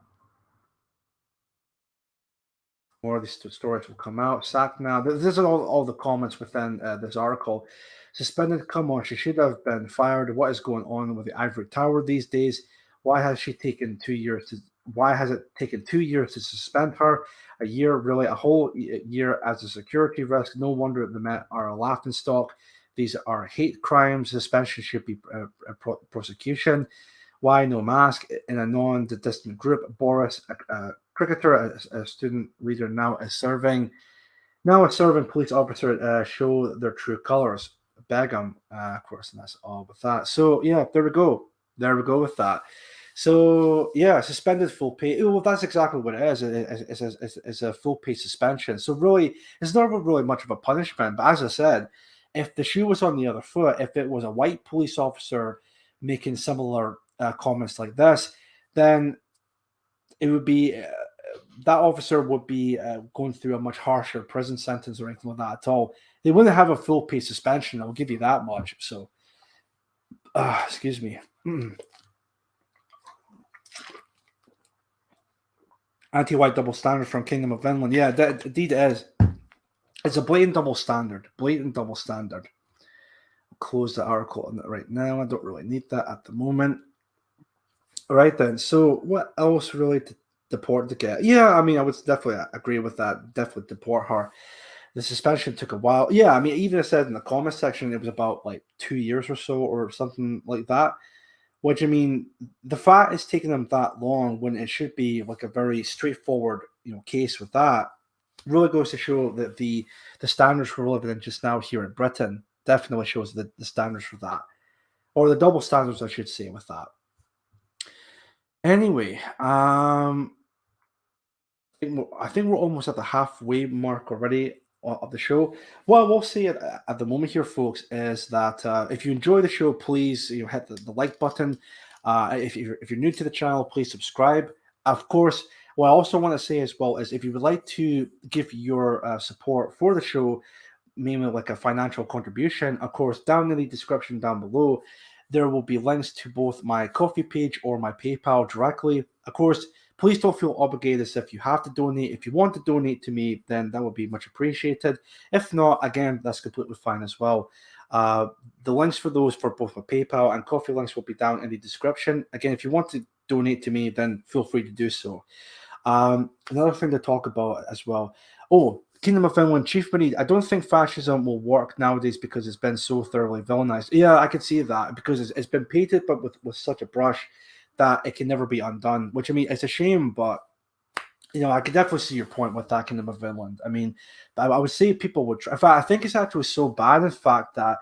More of these stories will come out. Sacked now. These are all the comments within this article. Suspended, come on, she should have been fired. What is going on with the Ivory Tower these days? Why has she taken 2 years Why has it taken 2 years to suspend her? A year, really, a whole year as a security risk. No wonder the Met are a laughingstock. These are hate crimes. Suspension should be prosecution. Why no mask in a non-distant group? Boris, a cricketer, a student leader, now a serving police officer, show their true colors. Begum, of course, and that's all with that. So yeah, there we go. There we go with that. So yeah, suspended full pay. Well, that's exactly what it is. It's a full pay suspension. So really, it's not really much of a punishment. But as I said, if the shoe was on the other foot, if it was a white police officer making similar comments like this, then it would be that officer would be going through a much harsher prison sentence or anything like that at all. They wouldn't have a full pay suspension. I'll give you that much. So, excuse me. Anti-white double standard from Kingdom of Finland. Yeah, indeed it is. It's a blatant double standard. Blatant double standard. I'll close the article on that right now. I don't really need that at the moment. All right then. So what else really to deport the girl? Yeah, I mean, I would definitely agree with that. Definitely deport her. The suspension took a while. Yeah, I mean, even I said in the comment section, it was about like 2 years or so or something like that. Which, I mean, the fact it's taking them that long when it should be like a very straightforward, case with that really goes to show that the standards we're living in just now here in Britain definitely shows the standards for that, or the double standards, I should say, with that. Anyway, I think we're almost at the halfway mark already of the show. What I will say at the moment here, folks, is that if you enjoy the show, please hit the like button. If you're new to the channel, please subscribe. Of course, what I also want to say as well is if you would like to give your support for the show, mainly like a financial contribution, of course, down in the description down below, there will be links to both my Ko-fi page or my PayPal directly. Of course, please don't feel obligated as if you have to donate. If you want to donate to me, then that would be much appreciated. If not, again, that's completely fine as well. The links for those for both my PayPal and Ko-fi links will be down in the description. Again, if you want to donate to me, then feel free to do so. Another thing to talk about as well. Oh, Kingdom of Finland, Chief Marie, I don't think fascism will work nowadays because it's been so thoroughly villainized. Yeah, I can see that because it's been painted, but with such a brush that it can never be undone, which, I mean, it's a shame, but, I could definitely see your point with that Kingdom of Finland. I mean, I would say people would try. In fact, I think it's actually so bad, in fact, that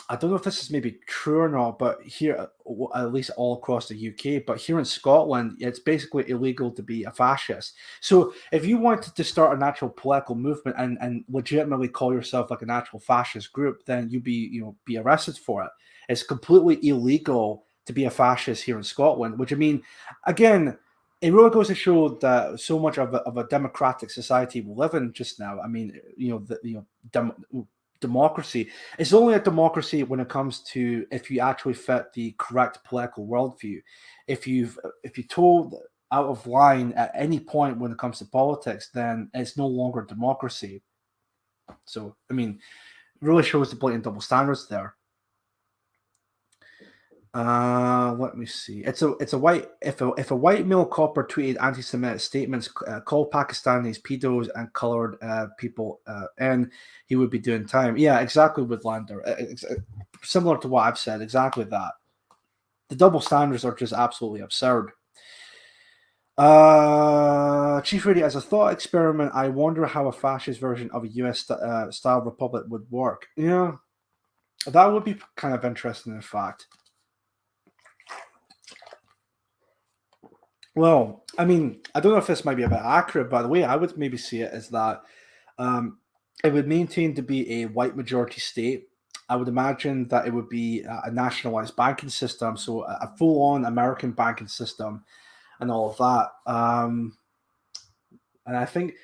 I don't know if this is maybe true or not, but here, at least all across the UK, but here in Scotland, it's basically illegal to be a fascist. So if you wanted to start an actual political movement and legitimately call yourself like an actual fascist group, then you'd be arrested for it. It's completely illegal to be a fascist here in Scotland, which, I mean, again, it really goes to show that so much of a democratic society we live in just now. I mean, democracy is only a democracy when it comes to if you actually fit the correct political worldview. If you told out of line at any point when it comes to politics, then it's no longer democracy. So, I mean, it really shows the blatant double standards there. Let me see. It's a white if a white male copper tweeted anti-Semitic statements, called Pakistanis pedos and colored people, and he would be doing time. Yeah, exactly, with Lander. Similar to what I've said, exactly that. The double standards are just absolutely absurd. Chief Ready, as a thought experiment, I wonder how a fascist version of a US style republic would work. Yeah, that would be kind of interesting, in fact. Well, I mean, I don't know if this might be a bit accurate, but the way I would maybe see it is that it would maintain to be a white majority state. I would imagine that it would be a nationalized banking system, so a full-on American banking system and all of that. And I think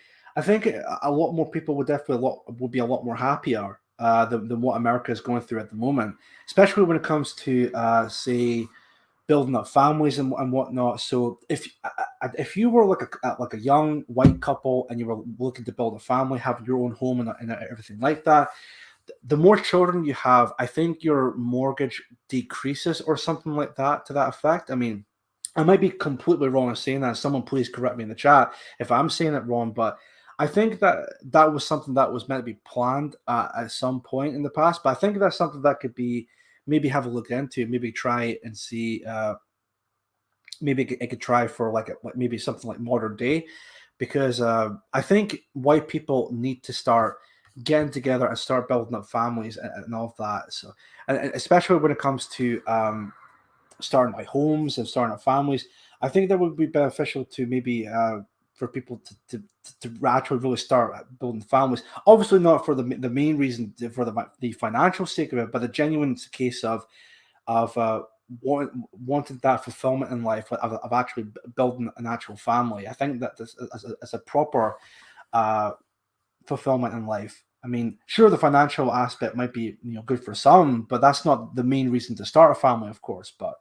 a lot more people would be a lot more happier than what America is going through at the moment, especially when it comes to say building up families and whatnot. So if you were like a young white couple and you were looking to build a family, have your own home and everything like that, the more children you have, I think your mortgage decreases or something like that to that effect. I mean, I might be completely wrong in saying that. Someone please correct me in the chat if I'm saying it wrong, but I think that that was something that was meant to be planned at some point in the past. But I think that's something that could be maybe have a look into, maybe try and see. Maybe it could try for like maybe something like modern day, because I think white people need to start getting together and start building up families and all of that. So, and especially when it comes to starting like homes and starting up families, I think that would be beneficial to maybe for people to actually really start building families. Obviously, not for the main reason for the financial sake of it, but the genuine case of wanting that fulfillment in life of actually building an actual family. I think that this as a proper fulfillment in life. I mean, sure, the financial aspect might be good for some, but that's not the main reason to start a family, of course. But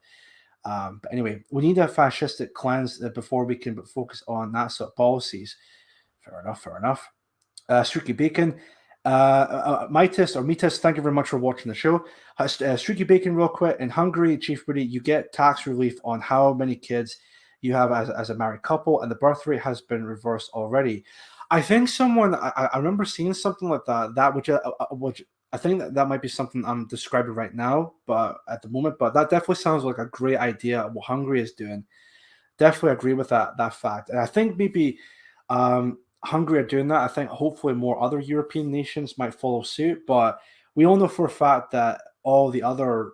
anyway, we need a fascistic cleanse before we can focus on that sort of policies. Fair enough. Fair enough. Streaky Bacon. Mitis, thank you very much for watching the show. Streaky Bacon, real quick. In Hungary, Chief Woody, you get tax relief on how many kids you have as a married couple, and the birth rate has been reversed already. I think I remember seeing something like that which I think that might be something I'm describing right now, but at the moment, but that definitely sounds like a great idea. What Hungary is doing, definitely agree with that fact, and I think maybe Hungary are doing that. I think hopefully more other European nations might follow suit, but we all know for a fact that all the other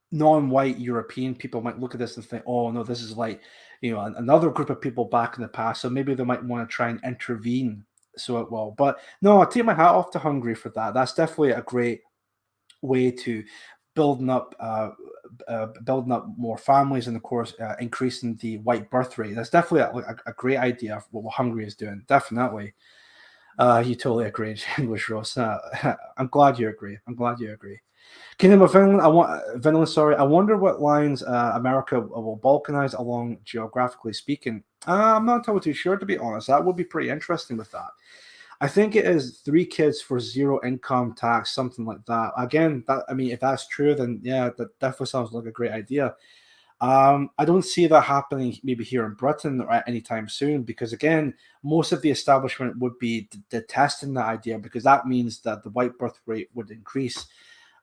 non-white European people might look at this and think, "Oh no, this is like another group of people back in the past." So maybe they might want to try and intervene. So it will, but no, I take my hat off to Hungary for that. That's definitely a great way to building up building up more families, and of course increasing the white birth rate. That's definitely a great idea for what Hungary is doing. Definitely. You totally agree, English Rose. I'm glad you agree. Kingdom of Finland. Finland. Sorry, I wonder what lines America will balkanize along geographically speaking. I'm not totally sure, to be honest. That would be pretty interesting with that. I think it is 3 kids for 0 income tax, something like that. Again, if that's true, then yeah, that definitely sounds like a great idea. I don't see that happening maybe here in Britain or anytime soon, because again, most of the establishment would be detesting that idea, because that means that the white birth rate would increase,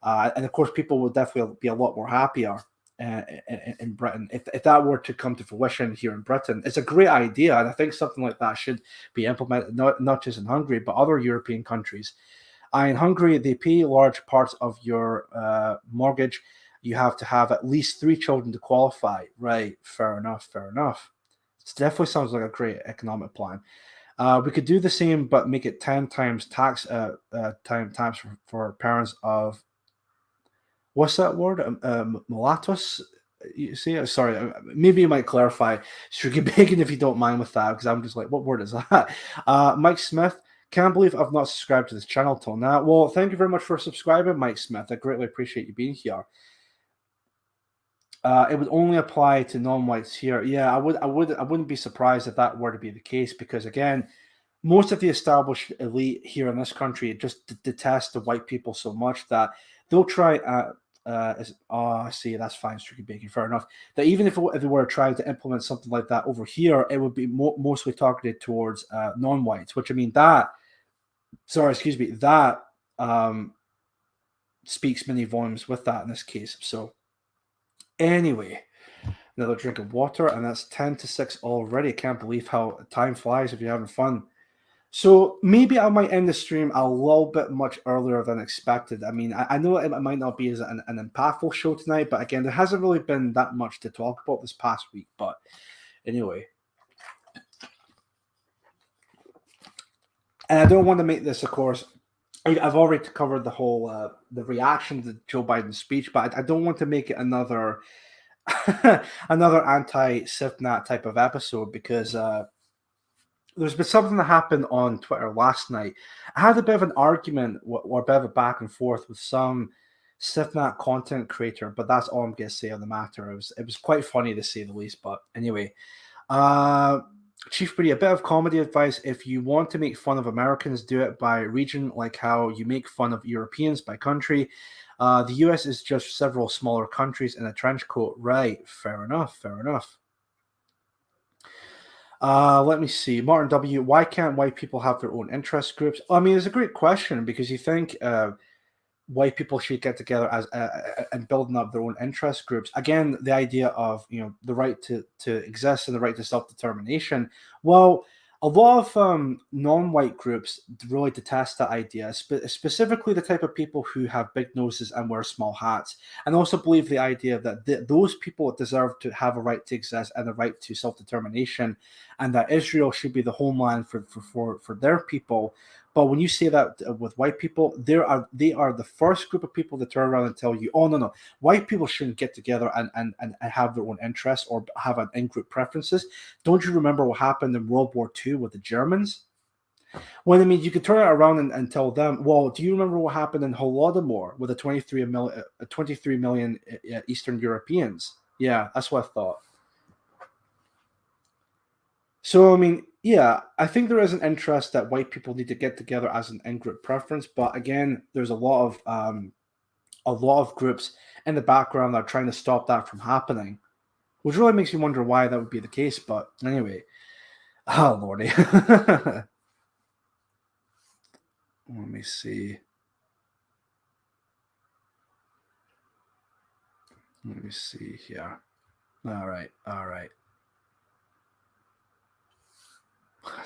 and of course, people would definitely be a lot more happier in Britain if that were to come to fruition here in Britain. It's a great idea, and I think something like that should be implemented not just in Hungary but other European countries. In Hungary, they pay large parts of your mortgage. You have to have at least 3 children to qualify. Right? Fair enough. It definitely sounds like a great economic plan. We could do the same, but make it 10 times tax times for parents of, what's that word? Mulattoes? You see? Sorry, maybe you might clarify, Streaky Bacon, if you don't mind with that, because I'm just like, what word is that? Mike Smith, can't believe I've not subscribed to this channel till now. Well, thank you very much for subscribing, Mike Smith. I greatly appreciate you being here. It would only apply to non-whites here. Yeah, I wouldn't be surprised if that were to be the case, because again, most of the established elite here in this country just detest the white people so much that they'll try. I see. That's fine, Streaky Bacon. Fair enough. That even if they were trying to implement something like that over here, it would be mostly targeted towards non-whites. Which, I mean, that speaks many volumes with that in this case. So anyway, another drink of water, and that's 10 to 6 already. Can't believe how time flies if you're having fun. So maybe I might end the stream a little bit much earlier than expected. I mean, I know it might not be as an impactful show tonight, but again, there hasn't really been that much to talk about this past week. But anyway, and I don't want to make this, of course, I've already covered the whole the reaction to Joe Biden's speech, but I don't want to make it another another anti-SIFNAT type of episode, because there's been something that happened on Twitter last night. I had a bit of an argument or a bit of a back and forth with some SIFNAT content creator, but that's all I'm going to say on the matter. It was quite funny, to say the least. But anyway, Chief Brady, a bit of comedy advice. If you want to make fun of Americans, do it by region, like how you make fun of Europeans by country. The US is just several smaller countries in a trench coat. Right. Fair enough. Fair enough. Let me see. Martin W. Why can't white people have their own interest groups? I mean, it's a great question because you think white people should get together as and building up their own interest groups. Again, the idea of the right to exist and the right to self-determination. Well, a lot of non-white groups really detest that idea, specifically the type of people who have big noses and wear small hats, and also believe the idea that those people deserve to have a right to exist and a right to self-determination, and that Israel should be the homeland for their people. But when you say that with white people, they are the first group of people to turn around and tell you, oh, no, white people shouldn't get together and have their own interests or have an in-group preferences. Don't you remember what happened in World War II with the Germans? Well, I mean, you could turn it around and tell them, well, do you remember what happened in Holodomor with the 23 million Eastern Europeans? Yeah, that's what I thought. So, I mean, yeah, I think there is an interest that white people need to get together as an in-group preference, but again, there's a lot of groups in the background that are trying to stop that from happening, which really makes me wonder why that would be the case. But anyway, oh lordy, let me see. Let me see here. All right.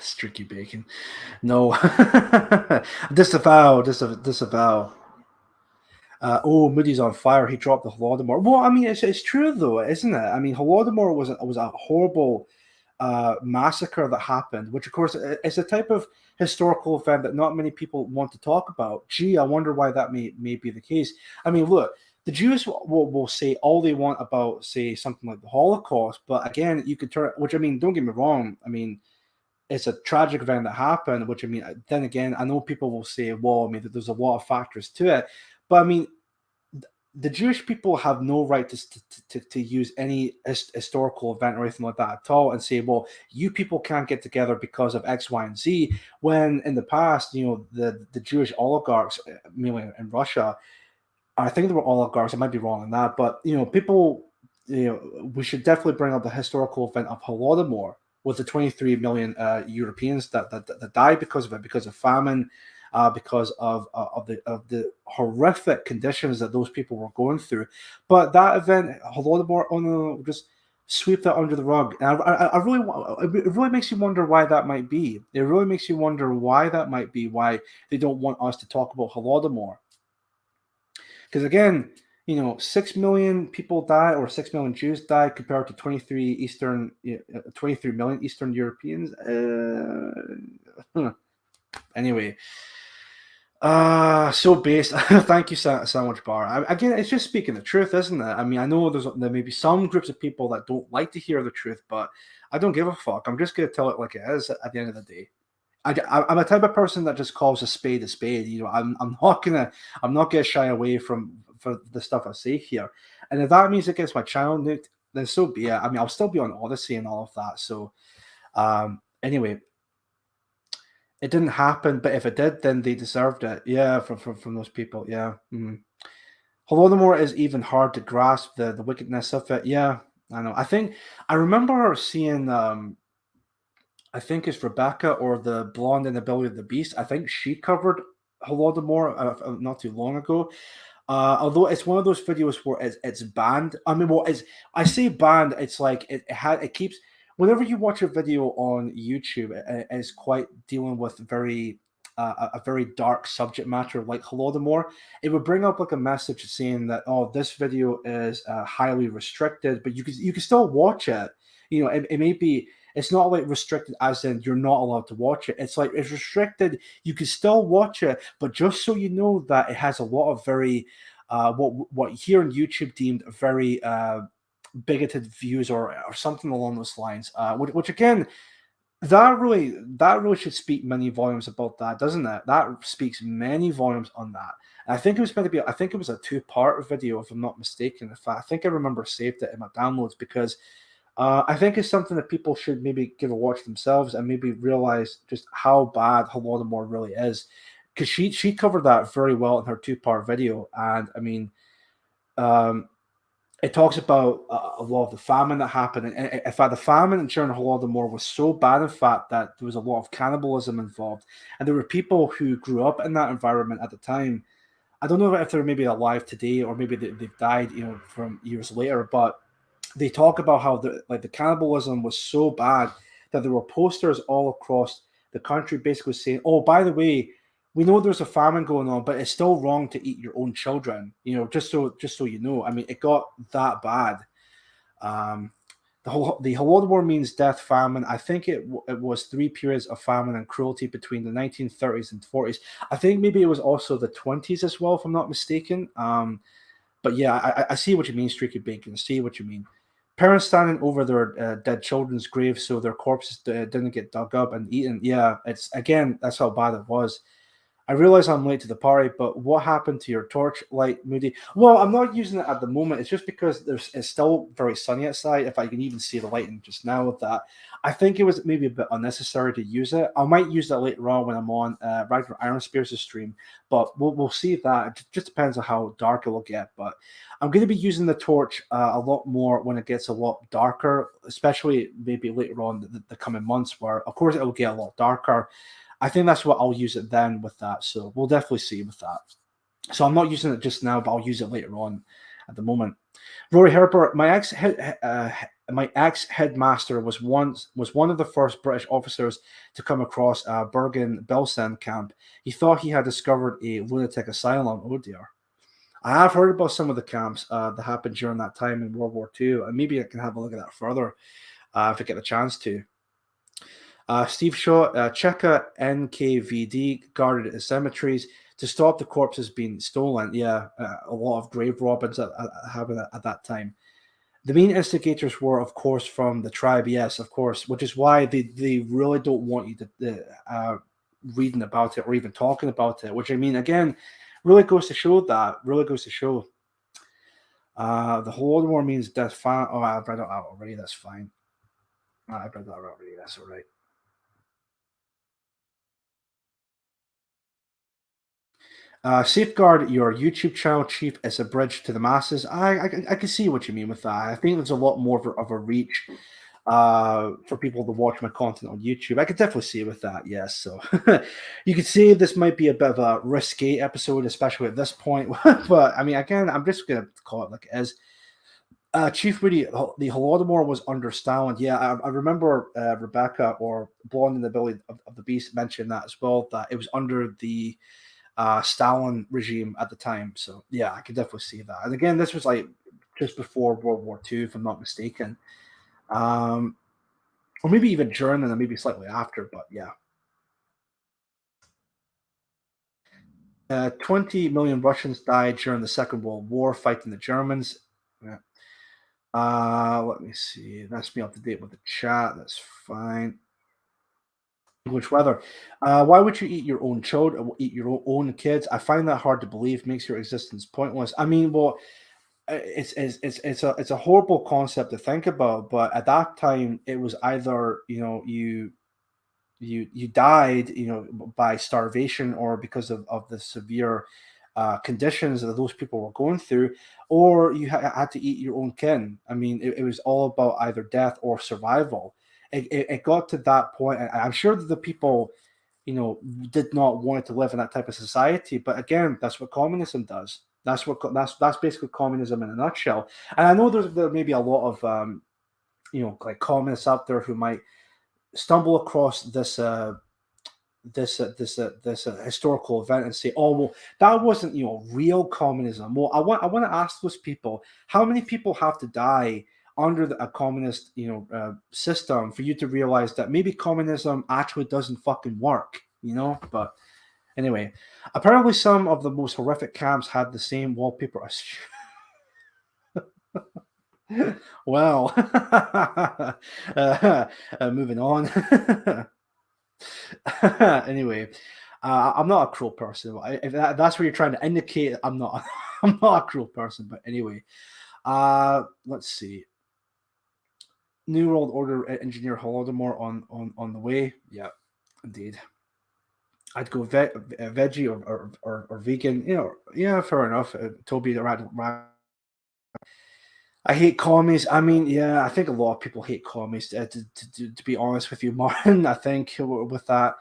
Streaky bacon. No. Disavow. Moody's on fire. He dropped the Holodomor. Well, I mean, it's true though, isn't it? I mean, Holodomor was a horrible massacre that happened, which of course is a type of historical event that not many people want to talk about. Gee, I wonder why that may be the case. I mean, look, the Jews will say all they want about, say, something like the Holocaust, but again, you could turn, which I mean, don't get me wrong. I mean, it's a tragic event that happened, which I mean, then again, I know people will say, well, I mean, there's a lot of factors to it, but I mean, the Jewish people have no right to use any historical event or anything like that at all and say, well, you people can't get together because of X, Y, and Z, when in the past, the Jewish oligarchs, mainly in Russia, I think they were oligarchs, I might be wrong on that, but, people, we should definitely bring up the historical event of Holodomor, with the 23 million Europeans that died because of it, because of famine, because of the horrific conditions that those people were going through. But that event, Holodomor, oh no, just sweep that under the rug. And it really makes you wonder why that might be. It really makes you wonder why that might be, why they don't want us to talk about Holodomor. Because again, 6 million people die, or 6 million Jews die, compared to 23 million Eastern Europeans. Anyway, so based. Thank you so much, Bar. Again, it's just speaking the truth, isn't it? I mean, I know there may be some groups of people that don't like to hear the truth, but I don't give a fuck. I'm just gonna tell it like it is at the end of the day. I'm a type of person that just calls a spade a spade. I'm not gonna shy away from the stuff I say here. And if that means it gets my channel nuked, then so be it. I mean, I'll still be on Odysee and all of that. So anyway, it didn't happen, but if it did, then they deserved it. Yeah, from those people. Yeah. Holodomor is even hard to grasp the wickedness of it. Yeah, I know. I remember seeing I think it's Rebecca, or the Blonde in the Belly of the Beast. I think she covered Holodomor not too long ago. Although it's one of those videos where it's banned. I mean, I say banned. It's like it keeps. Whenever you watch a video on YouTube, it's quite dealing with a very dark subject matter like Holodomor. It would bring up like a message saying that, oh, this video is highly restricted, but you can still watch it. It may be. It's not like restricted as in you're not allowed to watch it. It's like it's restricted. You can still watch it, but just so you know that it has a lot of very what here on YouTube deemed very bigoted views or something along those lines. Which again, that really should speak many volumes about that, doesn't it? That speaks many volumes on that. And I think it was meant to be. I think it was a 2-part video, if I'm not mistaken. In fact, I think I remember saved it in my downloads because I think it's something that people should maybe give a watch themselves and maybe realize just how bad Holodomor really is, because she covered that very well in her 2-part video, and I mean, um, it talks about a lot of the famine that happened. And in fact, the famine during Holodomor was so bad, in fact, that there was a lot of cannibalism involved. And there were people who grew up in that environment at the time. I don't know if they're maybe alive today or maybe they've died, from years later. But they talk about how the cannibalism was so bad that there were posters all across the country basically saying, "Oh, by the way, we know there's a famine going on, but it's still wrong to eat your own children." Just so you know. I mean, it got that bad. Um, the Holodomor means death, famine. I think it was 3 periods of famine and cruelty between the 1930s and 40s. I think maybe it was also the 20s as well, if I'm not mistaken. But yeah, I see what you mean, Streaky Bacon. I see what you mean. Parents standing over their dead children's graves so their corpses didn't get dug up and eaten. Yeah, that's how bad it was. I realize I'm late to the party, but what happened to your torch light, Moody? Well, I'm not using it at the moment. It's just because it's still very sunny outside. If I can even see the lighting just now with that, I think it was maybe a bit unnecessary to use it. I might use that later on when I'm on Ragnar Iron Spears' stream, but we'll see that. It just depends on how dark it will get. But I'm going to be using the torch a lot more when it gets a lot darker, especially maybe later on the coming months, where of course it will get a lot darker. I think that's what I'll use it then with that. So we'll definitely see with that. So I'm not using it just now, but I'll use it later on. At the moment, Rory Herbert, my ex headmaster was one of the first British officers to come across Bergen-Belsen camp. He thought he had discovered a lunatic asylum. Oh dear. I have heard about some of the camps that happened during that time in World War II, and maybe I can have a look at that further if I get the chance to. Steve Shaw, Cheka NKVD guarded at cemeteries to stop the corpses being stolen. Yeah, a lot of grave robbings happened at that time. The main instigators were, of course, from the tribe. Yes, of course, which is why they really don't want you to reading about it or even talking about it. Which I mean, again, really goes to show that. Really goes to show. The Holodomor means death. Oh, I've read it out already. That's fine. I've read that already. That's all right. Safeguard your YouTube channel, Chief, as a bridge to the masses. I can see what you mean with that. I think there's a lot more of a reach for people to watch my content on YouTube. I could definitely see with that, yes. So you could see this might be a bit of a risque episode, especially at this point. But I mean, again, I'm just going to call it like it is. Chief Woody, the Holodomor was under Stalin. Yeah, I remember Rebecca or Blonde in the Belly of the Beast mentioned that as well, that it was under the Stalin regime at the time. So yeah, I could definitely see that. And again, this was like just before World War II, if I'm not mistaken, or maybe even during and maybe slightly after. But yeah, 20 million Russians died during the Second World War fighting the Germans. Yeah. Let me see. That's me up to date with the chat. That's fine. English weather. Why would you eat your own children? Eat your own kids? I find that hard to believe. Makes your existence pointless. I mean, well, it's a horrible concept to think about. But at that time, it was either you died by starvation or because of the severe conditions that those people were going through, or you had to eat your own kin. I mean, it was all about either death or survival. It got to that point, and I'm sure that the people, did not want to live in that type of society. But again, that's what communism does. That's basically communism in a nutshell. And I know there may be a lot of like communists out there who might stumble across this historical event and say, "Oh, well, that wasn't real communism." Well, I want to ask those people, how many people have to die under a communist system for you to realize that maybe communism actually doesn't fucking work, But anyway, apparently some of the most horrific camps had the same wallpaper as. Well, moving on. Anyway, I'm not a cruel person. If that's what you're trying to indicate, I'm not. I'm not a cruel person. But anyway, let's see. New World Order engineer Holodomor on the way. Yeah, indeed. I'd go veggie or vegan. Yeah, fair enough. Toby, I hate commies. I mean, yeah, I think a lot of people hate commies. To be honest with you, Martin, I think with that,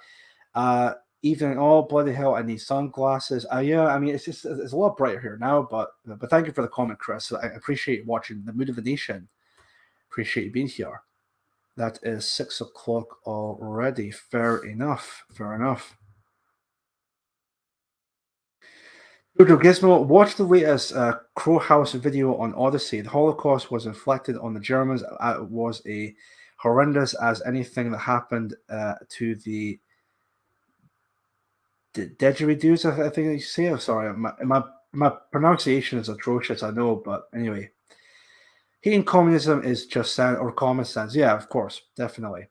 uh, even oh bloody hell, I need sunglasses. Yeah, I mean, it's a lot brighter here now. But thank you for the comment, Chris. I appreciate watching the Mood of the Nation. Appreciate you being here. That is 6 o'clock already. Fair enough. Fair enough. Jojo Gizmo, watch the latest Crow House video on Odysee. The Holocaust was inflicted on the Germans. It was a horrendous as anything that happened to the didgeridoos, I think you say. I'm sorry, my pronunciation is atrocious, I know, but anyway. Hating communism is just sense or common sense. Yeah, of course. Definitely.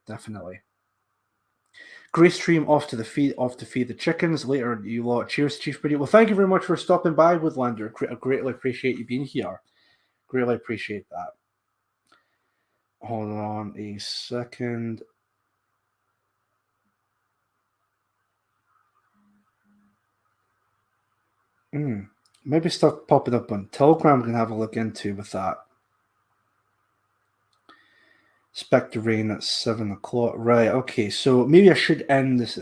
Great stream off to feed the chickens later. You lot, cheers, Chief Brady. Well, thank you very much for stopping by, Woodlander. I greatly appreciate you being here. Greatly appreciate that. Hold on a second. Maybe stuff popping up on Telegram. We can have a look into with that. Spectre Rain at 7 o'clock. Right. Okay. So maybe I should end this.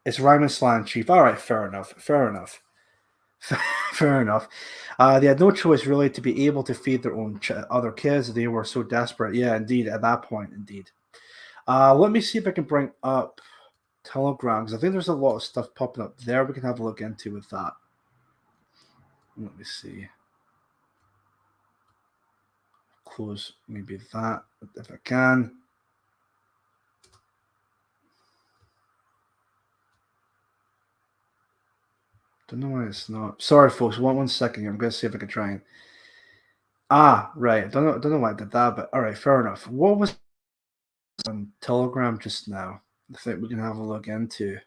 It's Ryman Slan, Chief. All right. Fair enough. Fair enough. They had no choice really to be able to feed their own other kids. They were so desperate. Yeah, indeed. At that point, indeed. Let me see if I can bring up Telegram, because I think there's a lot of stuff popping up there we can have a look into with that. Let me see. Close maybe that if I can. Don't know why it's not. Sorry, folks. One second here. I'm going to see if I can try and. Right. Don't know why I did that, but all right, fair enough. What was on Telegram just now? I think we can have a look into.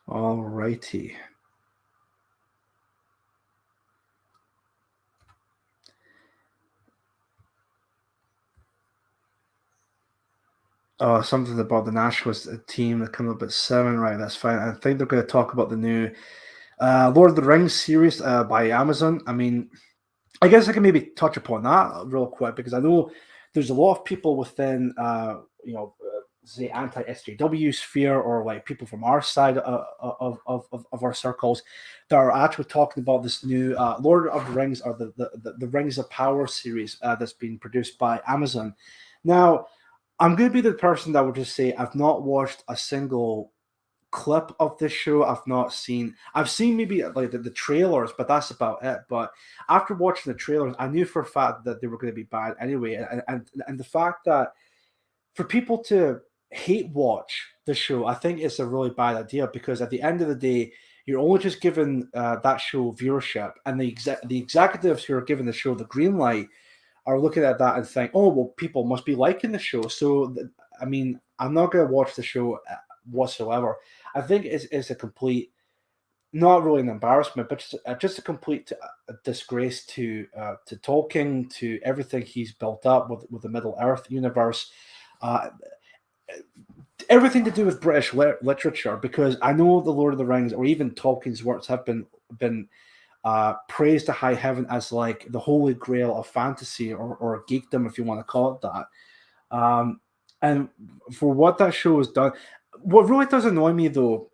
All righty. Oh, something about the Nationalist team that comes up at 7. Right, that's fine. I think they're going to talk about the new Lord of the Rings series by Amazon. I mean, I guess I can maybe touch upon that real quick, because I know there's a lot of people within, the anti-SJW sphere, or like people from our side of our circles, that are actually talking about this new Lord of the Rings, or the Rings of Power series that's being produced by Amazon. Now, I'm going to be the person that would just say I've not watched a single clip of this show. I've seen maybe like the trailers, but that's about it. But after watching the trailers, I knew for a fact that they were going to be bad anyway. And the fact that for people to hate watch the show, I think it's a really bad idea, because at the end of the day, you're only just giving that show viewership, and the executives who are giving the show the green light are looking at that and think, oh, well, people must be liking the show. So, I mean, I'm not going to watch the show whatsoever. I think it's a complete, not really an embarrassment, but just a complete disgrace to Tolkien, to everything he's built up with the Middle Earth universe, everything to do with British literature. Because I know the Lord of the Rings, or even Tolkien's works, have been praised to high heaven as like the holy grail of fantasy, or geekdom, if you want to call it that. And for what that show has done, what really does annoy me though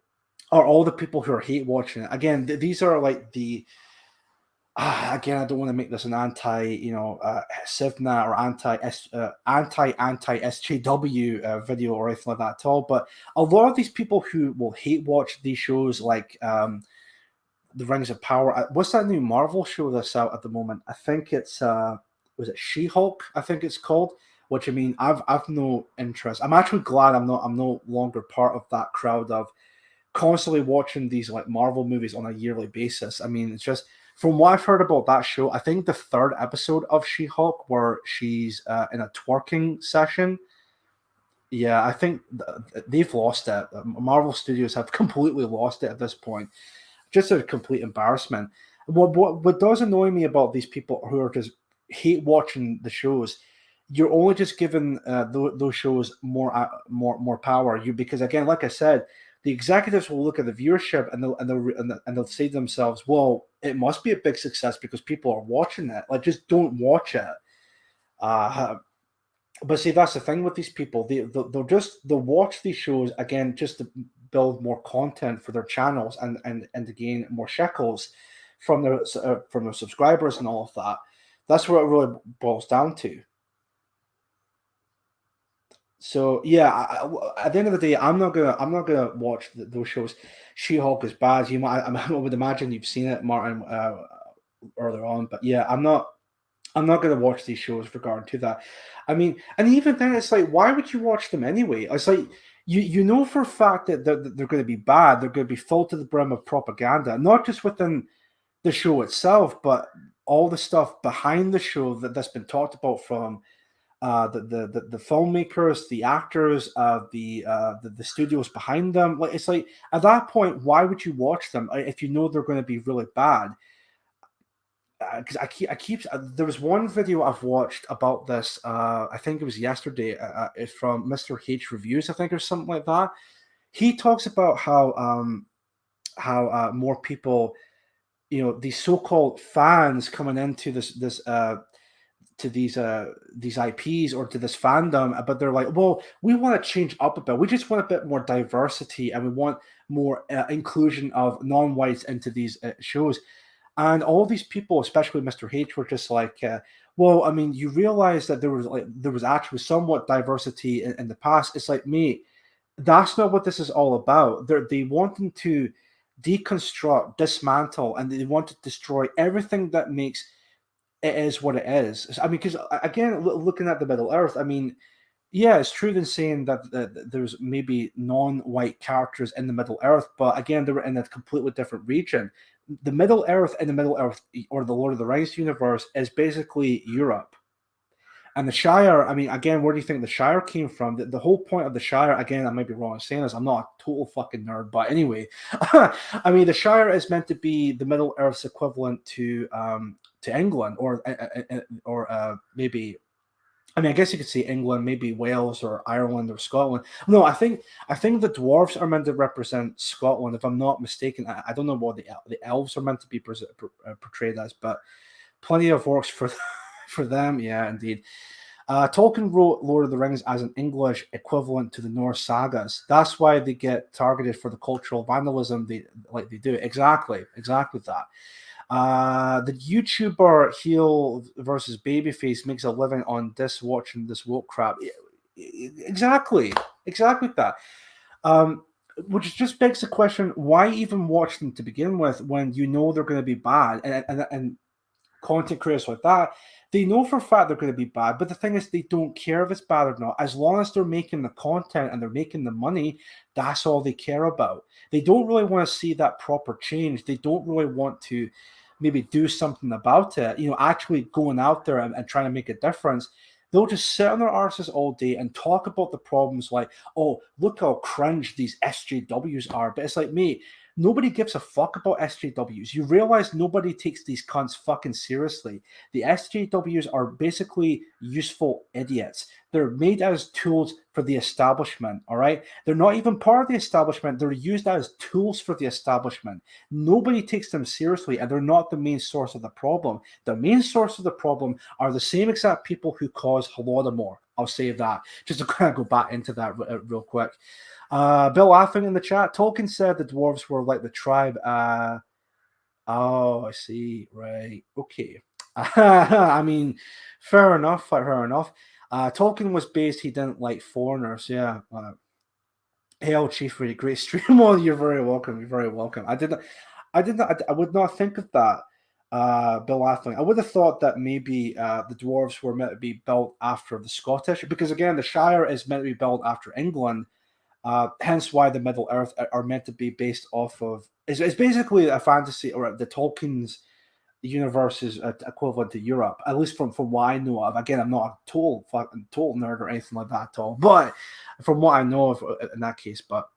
are all the people who are hate watching it. Again, these are like the again, I don't want to make this an Sivna or anti SJW video or anything like that at all. But a lot of these people who will hate watch these shows, like the Rings of Power. What's that new Marvel show that's out at the moment? I think it's was it She-Hulk? I think it's called. Which, I mean, I've no interest. I'm actually glad I'm no longer part of that crowd of constantly watching these like Marvel movies on a yearly basis. I mean, it's just, from what I've heard about that show, I think the 3rd episode of She-Hulk, where she's in a twerking session, Yeah, I think they've lost it. Marvel Studios have completely lost it at this point. Just a complete embarrassment. What does annoy me about these people who are just hate watching the shows, you're only just giving those shows more power. You because again, like I said, the executives will look at the viewership and they'll say to themselves, "Well, it must be a big success because people are watching it. Like, just don't watch it." Uh, but see, that's the thing with these people. They'll watch these shows again just to build more content for their channels and to gain more shekels from their subscribers and all of that. That's what it really boils down to. So yeah, at the end of the day, I'm not gonna watch those shows. She-Hulk is bad. You might, I would imagine you've seen it, Martin, earlier on. But yeah, I'm not going to watch these shows with regard to that. I mean, and even then, it's like, why would you watch them anyway? It's like you know for a fact that they're going to be bad. They're going to be full to the brim of propaganda, not just within the show itself, but all the stuff behind the show that's been talked about from the filmmakers, the actors, the studios behind them. Like, it's like at that point, why would you watch them if you know they're going to be really bad? Because there was one video I've watched about this. I think it was yesterday. It's from Mr. H Reviews, I think, or something like that. He talks about how more people, these so-called fans coming into this to these IPs or to this fandom, but they're like, well, we want to change up a bit. We just want a bit more diversity, and we want more inclusion of non-whites into these shows. And all these people, especially Mr. H, were just like, well, I mean, you realize that there was actually somewhat diversity in the past. It's like, mate, that's not what this is all about. They wanting to deconstruct, dismantle, and they want to destroy everything that makes it is what it is. I mean, because again, looking at the Middle Earth, I mean, yeah, it's true than saying that there's maybe non-white characters in the Middle Earth, but again, they were in a completely different region. The Middle Earth and the Middle Earth or the Lord of the Rings universe is basically Europe. And the Shire, I mean, again, where do you think the Shire came from? The whole point of the Shire, again, I might be wrong in saying this, I'm not a total fucking nerd, but anyway, I mean, the Shire is meant to be the Middle Earth's equivalent to England or maybe. I mean, I guess you could say England, maybe Wales or Ireland or Scotland. No, I think the dwarves are meant to represent Scotland, if I'm not mistaken. I don't know what the elves are meant to be portrayed as, but plenty of works for for them. Yeah, indeed. Tolkien wrote Lord of the Rings as an English equivalent to the Norse sagas. That's why they get targeted for the cultural vandalism they do. Exactly that. The YouTuber Heel versus Babyface makes a living on this watching this woke crap. Exactly that. Which just begs the question: why even watch them to begin with when you know they're going to be bad? And content creators like that, they know for a fact they're going to be bad. But the thing is, they don't care if it's bad or not. As long as they're making the content and they're making the money, that's all they care about. They don't really want to see that proper change. They don't really want to maybe do something about it, actually going out there and trying to make a difference. They'll just sit on their arses all day and talk about the problems like, oh, look how cringe these SJWs are. But it's like, mate, nobody gives a fuck about SJWs. You realize nobody takes these cunts fucking seriously. The SJWs are basically useful idiots. They're made as tools for the establishment, all right? They're not even part of the establishment. They're used as tools for the establishment. Nobody takes them seriously, and they're not the main source of the problem. The main source of the problem are the same exact people who cause Holodomor. I'll say that, just to kind of go back into that real quick. Bill laughing in the chat. Tolkien said the dwarves were like the tribe. Oh, I see. Right. Okay. I mean, fair enough. Tolkien was based. He didn't like foreigners. Yeah. Hail, Chief. Really great stream. Well, you're very welcome. You're very welcome. I would not think of that. Bill laughing. I would have thought that maybe the dwarves were meant to be built after the Scottish, because again, the Shire is meant to be built after England. Hence why the Middle Earth are meant to be based off of. It's basically a fantasy, or the Tolkien's universe is equivalent to Europe, at least from what I know of. Again, I'm not a total nerd or anything like that at all, but from what I know of in that case. But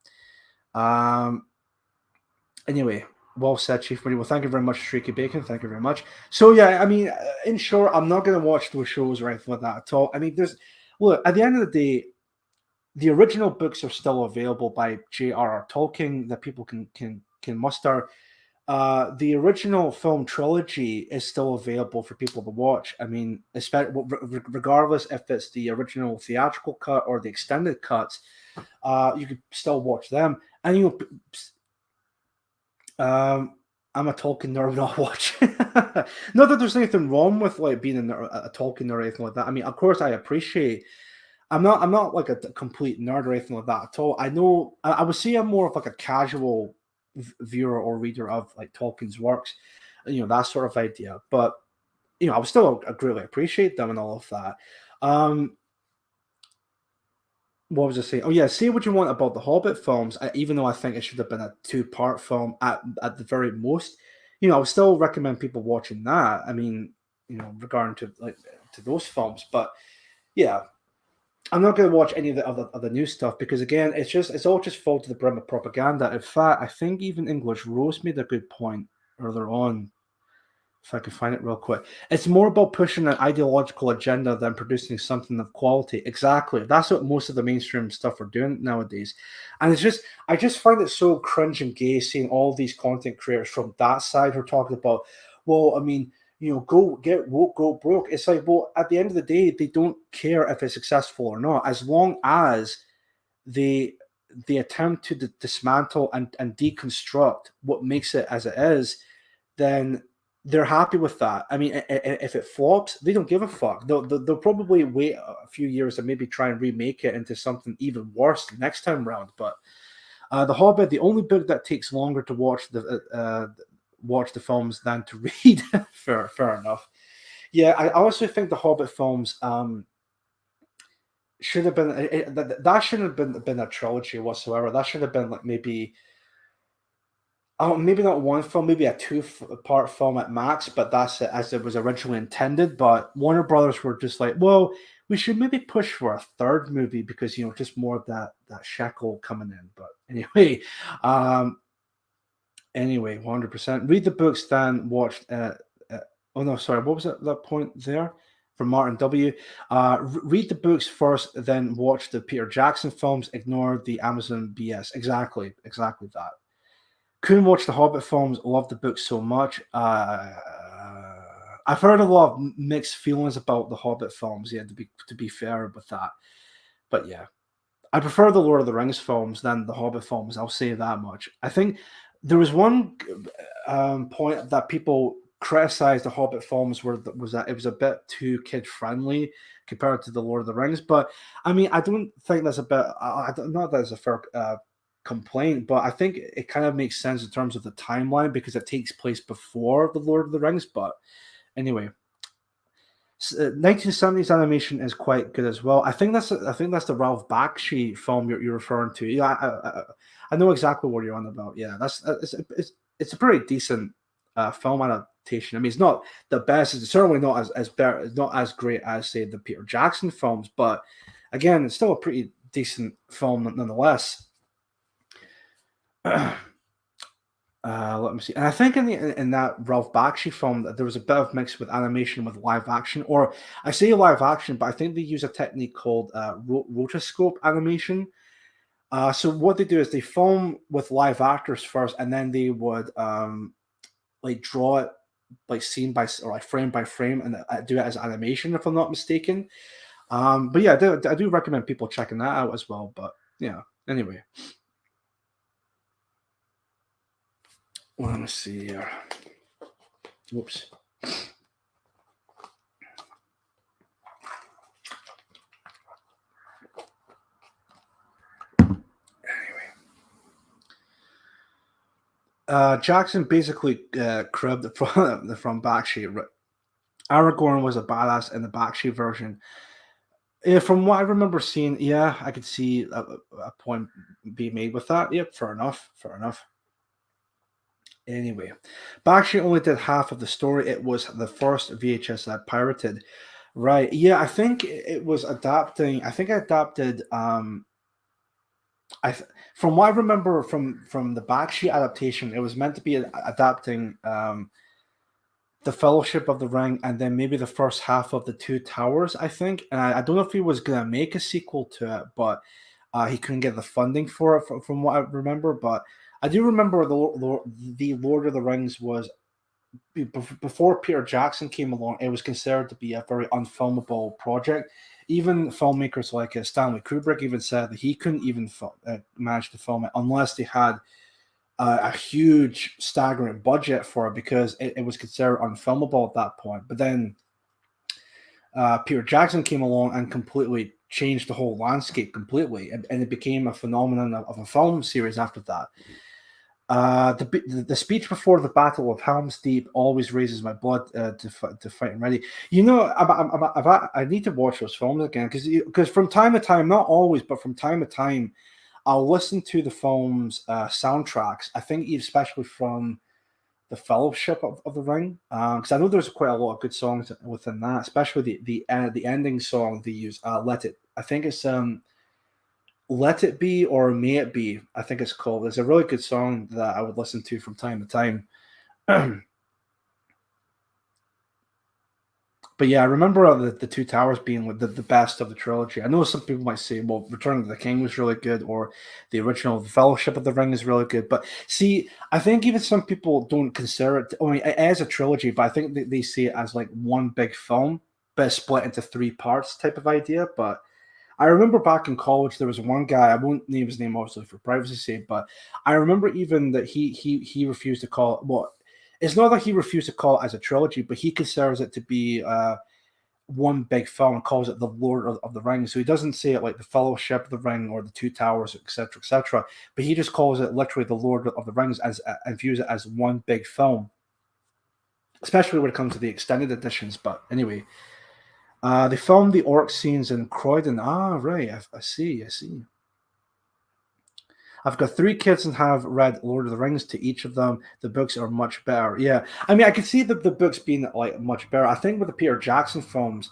anyway, well said, Chief Marie. Well, thank you very much, Streaky Bacon. Thank you very much. So yeah, I mean, in short, I'm not going to watch those shows or anything like that at all. I mean, look, at the end of the day, the original books are still available by J.R.R. Tolkien that people can muster. The original film trilogy is still available for people to watch. I mean, regardless if it's the original theatrical cut or the extended cuts, you could still watch them. And I'm a Tolkien nerd, not watching. Not that there's anything wrong with like being a Tolkien or anything like that. I mean, of course, I appreciate. I'm not like a complete nerd or anything like that at all. I know I would say I'm more of like a casual viewer or reader of like Tolkien's works, that sort of idea. But I would still greatly appreciate them and all of that. What was I saying? Oh yeah, say what you want about the Hobbit films, even though I think it should have been a 2-part film at the very most. I would still recommend people watching that. I mean, regarding to those films, but yeah. I'm not going to watch any of the new stuff because again, it's all just full to the brim of propaganda. In fact, I think even English Rose made a good point earlier on. If I can find it real quick, it's more about pushing an ideological agenda than producing something of quality. Exactly, that's what most of the mainstream stuff are doing nowadays, and I just find it so cringe and gay seeing all these content creators from that side who are talking about, well, I mean, go get woke, go broke. It's like, well, at the end of the day, they don't care if it's successful or not, as long as they attempt to dismantle and deconstruct what makes it as it is, then they're happy with that. I mean, if it flops, they don't give a fuck. They'll probably wait a few years and maybe try and remake it into something even worse the next time round. But The Hobbit, the only book that takes longer to watch the films than to read. fair enough. Yeah, I also think the Hobbit films should have been that shouldn't have been a trilogy whatsoever. That should have been like maybe not one film, maybe a 2-part film at max, but that's it, as it was originally intended. But Warner Brothers were just like, well, we should maybe push for a 3rd movie because just more of that shekel coming in. But anyway, 100%. Read the books, then watch. Oh no, sorry. What was that point there from Martin W? Read the books first, then watch the Peter Jackson films. Ignore the Amazon BS. Exactly that. Couldn't watch the Hobbit films. Love the book so much. I've heard a lot of mixed feelings about the Hobbit films. Yeah, to be fair with that, but yeah, I prefer the Lord of the Rings films than the Hobbit films. I'll say that much. I think there was one point that people criticized the Hobbit films was that it was a bit too kid friendly compared to the Lord of the Rings. But I mean, I don't think that's a bit. Not that it's a fair complaint, but I think it kind of makes sense in terms of the timeline because it takes place before the Lord of the Rings. But anyway, 1970s animation is quite good as well. I think that's the Ralph Bakshi film you're referring to. Yeah, I know exactly what you're on about. Yeah, it's a pretty decent film adaptation. I mean, it's not the best. It's certainly not as better. It's not as great as say the Peter Jackson films, but again, it's still a pretty decent film nonetheless. Let me see. And I think in that Ralph Bakshi film, there was a bit of mix with animation with live action, or I say live action, but I think they use a technique called rotoscope animation. So what they do is they film with live actors first, and then they would like draw it like scene by or like frame by frame, and do it as animation, if I'm not mistaken. But yeah, I do recommend people checking that out as well. But yeah, anyway. Let me see here. Whoops. Jackson basically cribbed from Bakshi. Aragorn was a badass in the Bakshi version. From what I remember seeing, yeah, I could see a point being made with that. Yep, fair enough. Anyway, but actually only did half of the story. It was the first VHS I pirated. Right. Yeah, I think it was adapting. I think I adapted from what I remember from the backsheet adaptation, it was meant to be adapting the Fellowship of the Ring and then maybe the first half of the Two Towers, I think. And I don't know if he was gonna make a sequel to it, but he couldn't get the funding for it from what I remember. But I do remember the Lord of the Rings was before Peter Jackson came along. It was considered to be a very unfilmable project. Even filmmakers like Stanley Kubrick even said that he couldn't even manage to film it unless they had a huge, staggering budget for it because it was considered unfilmable at that point. But then Peter Jackson came along and completely changed the whole landscape completely, and it became a phenomenon of a film series after that. The speech before the Battle of Helm's Deep always raises my blood to fight and ready. You know, I need to watch those films again because from time to time, not always, but from time to time, I'll listen to the film's soundtracks. I think especially from the Fellowship of the Ring, because I know there's quite a lot of good songs within that, especially the ending song they use. Let It. I think it's Let It Be or May It Be, I think it's called. It's a really good song that I would listen to from time to time. But yeah, I remember the Two Towers being the best of the trilogy. I know some people might say, well, Return of the King was really good, or the original The Fellowship of the Ring is really good. But see, I think even some people don't consider it, I mean, it is a trilogy, but I think they see it as like one big film, but split into three parts type of idea. But I remember back in college, there was one guy, I won't name his name obviously for privacy's sake, but I remember even that he refused to call it, well, it's not that he refused to call it as a trilogy, but he considers it to be one big film and calls it the Lord of the Rings. So he doesn't say it like the Fellowship of the Ring or the Two Towers, etc., but he just calls it literally the Lord of the Rings and views it as one big film, especially when it comes to the extended editions. But anyway, they filmed the orc scenes in Croydon. Ah, right. I see. I've got 3 kids and have read Lord of the Rings to each of them. The books are much better. Yeah, I mean, I can see the books being like much better. I think with the Peter Jackson films,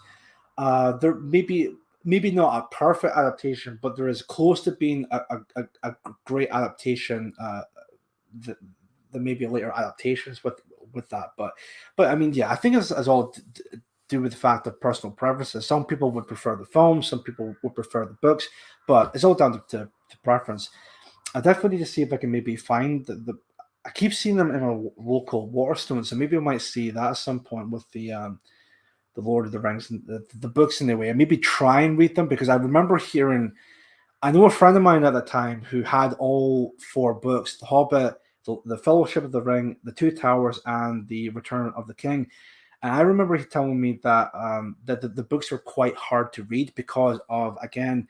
they're maybe not a perfect adaptation, but they're as close to being a great adaptation than maybe later adaptations with that. But I mean, yeah, I think it's all do with the fact of personal preferences. Some people would prefer the film, some people would prefer the books, but it's all down to preference. I definitely need to see if I can maybe find I keep seeing them in a local Waterstone, so maybe I might see that at some point with the Lord of the Rings and the books in a way, and maybe try and read them because I remember hearing. I know a friend of mine at the time who had all 4 books: The Hobbit, the Fellowship of the Ring, the Two Towers, and the Return of the King. And I remember he telling me that that the books were quite hard to read because of, again,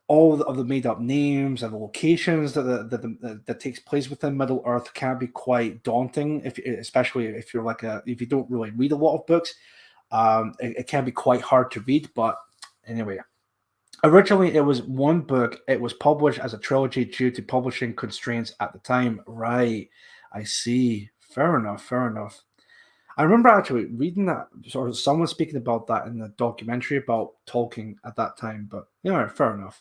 all of the made up names and the locations that takes place within Middle Earth can be quite daunting, especially if you're if you don't really read a lot of books. It can be quite hard to read. But anyway, originally it was one book. It was published as a trilogy due to publishing constraints at the time. Right, I see. Fair enough. I remember actually reading that, or someone speaking about that in the documentary about Tolkien at that time. But yeah, fair enough.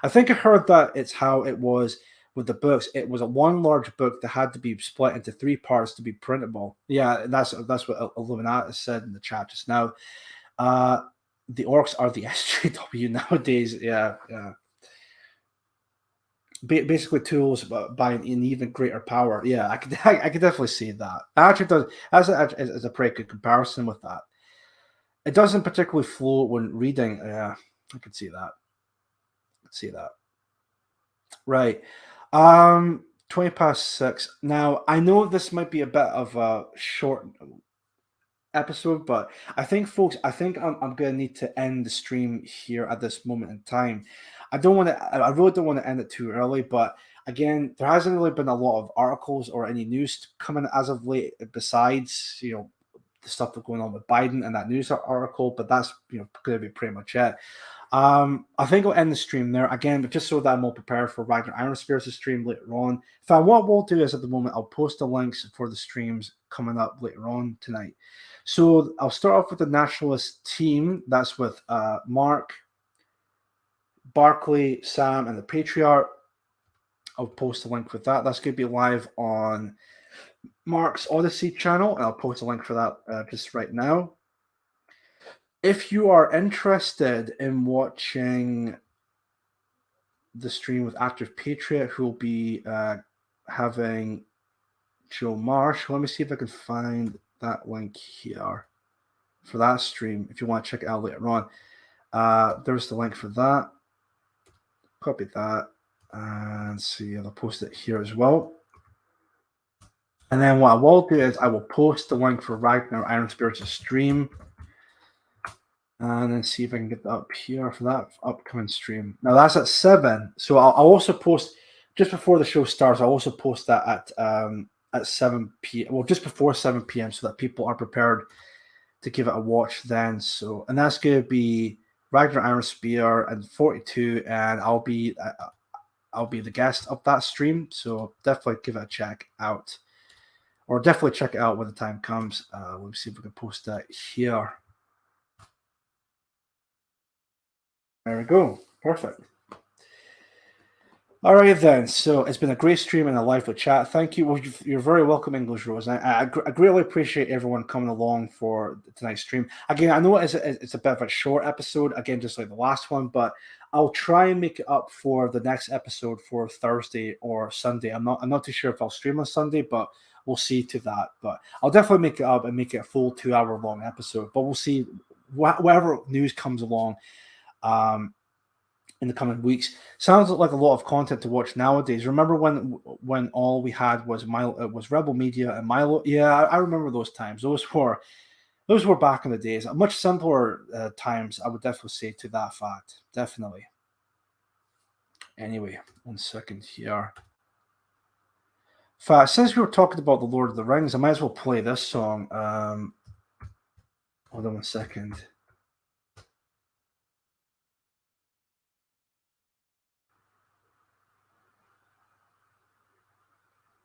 I think I heard that it's how it was with the books. It was a one large book that had to be split into 3 parts to be printable. Yeah, that's what Illuminati said in the chat just now. The orcs are the SJW nowadays. Yeah. Basically tools by an even greater power. Yeah, I could definitely see that. Actually, does as a pretty good comparison with that. It doesn't particularly flow when reading. Yeah, I could see that. Right. 6:20. Now I know this might be a bit of a short episode, but I think, folks, I'm gonna need to end the stream here at this moment in time. I really don't want to end it too early, but again, there hasn't really been a lot of articles or any news coming as of late, besides the stuff that's going on with Biden and that news article, but that's going to be pretty much it. I think I'll end the stream there again, but just so that I'm all prepared for Ragnar Iron Spears' stream later on. What we'll do is at the moment I'll post the links for the streams coming up later on tonight. So I'll start off with the Nationalist team. That's with Mark, Barclay, Sam, and the Patriarch. I'll post a link with that. That's going to be live on Mark's Odysee channel, and I'll post a link for that just right now. If you are interested in watching the stream with Active Patriot, who will be having Joe Marsh, let me see if I can find that link here for that stream. If you want to check it out later on, there's the link for that. Copy that and see, I'll post it here as well. And then what I will do is I will post the link for Ragnar Iron Spirits' stream. And then see if I can get that up here for that upcoming stream. Now that's at 7. So I'll also post just before the show starts. I'll also post that at 7 p.m. Well, just before 7 p.m. so that people are prepared to give it a watch then. So, and that's going to be Ragnar Iron Spear and 42, and I'll be the guest of that stream. So definitely give it a check out, or definitely check it out when the time comes. Let me see if we can post that here. There we go. Perfect. All right, then. So it's been a great stream and a lively chat. Thank you. Well, you're very welcome, English Rose. I greatly appreciate everyone coming along for tonight's stream. Again, I know it's a bit of a short episode, again, just like the last one, but I'll try and make it up for the next episode for Thursday or Sunday. I'm not too sure if I'll stream on Sunday, but we'll see to that. But I'll definitely make it up and make it a full 2-hour long episode. But we'll see whatever news comes along in the coming weeks. Sounds like a lot of content to watch nowadays. Remember when all we had was Rebel Media and Milo? Yeah, I remember those times. Those were back in the days. Much simpler times, I would definitely say to that fact. Definitely. Anyway, 1 second here. Since we were talking about the Lord of the Rings, I might as well play this song. Hold on 1 second.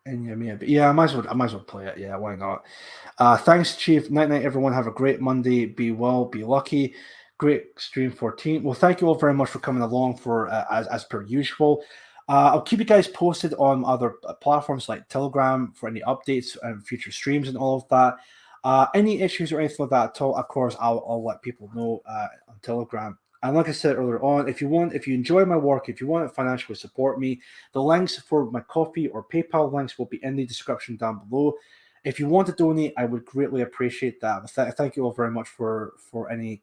And yeah, I might as well play it. Yeah, why not? Thanks, Chief. Night, everyone. Have a great Monday. Be well, be lucky. Great stream 14. Well, thank you all very much for coming along for as per usual. I'll keep you guys posted on other platforms like Telegram for any updates and future streams and all of that. Any issues or anything like that at all, of course, I'll let people know on Telegram. And like I said earlier on, if you enjoy my work, if you want to financially support me, the links for my Ko-fi or PayPal links will be in the description down below. If you want to donate, I would greatly appreciate that. Thank you all very much for any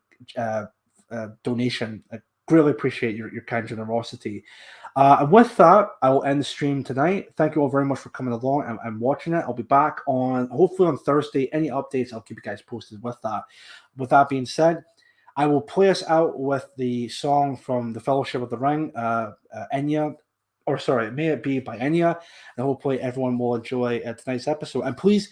donation. I greatly appreciate your kind generosity. And with that, I will end the stream tonight. Thank you all very much for coming along and watching it. I'll be back hopefully on Thursday. Any updates, I'll keep you guys posted with that. With that being said, I will play us out with the song from the Fellowship of the Ring, Enya, or sorry, May It Be by Enya, and hopefully everyone will enjoy tonight's episode. And please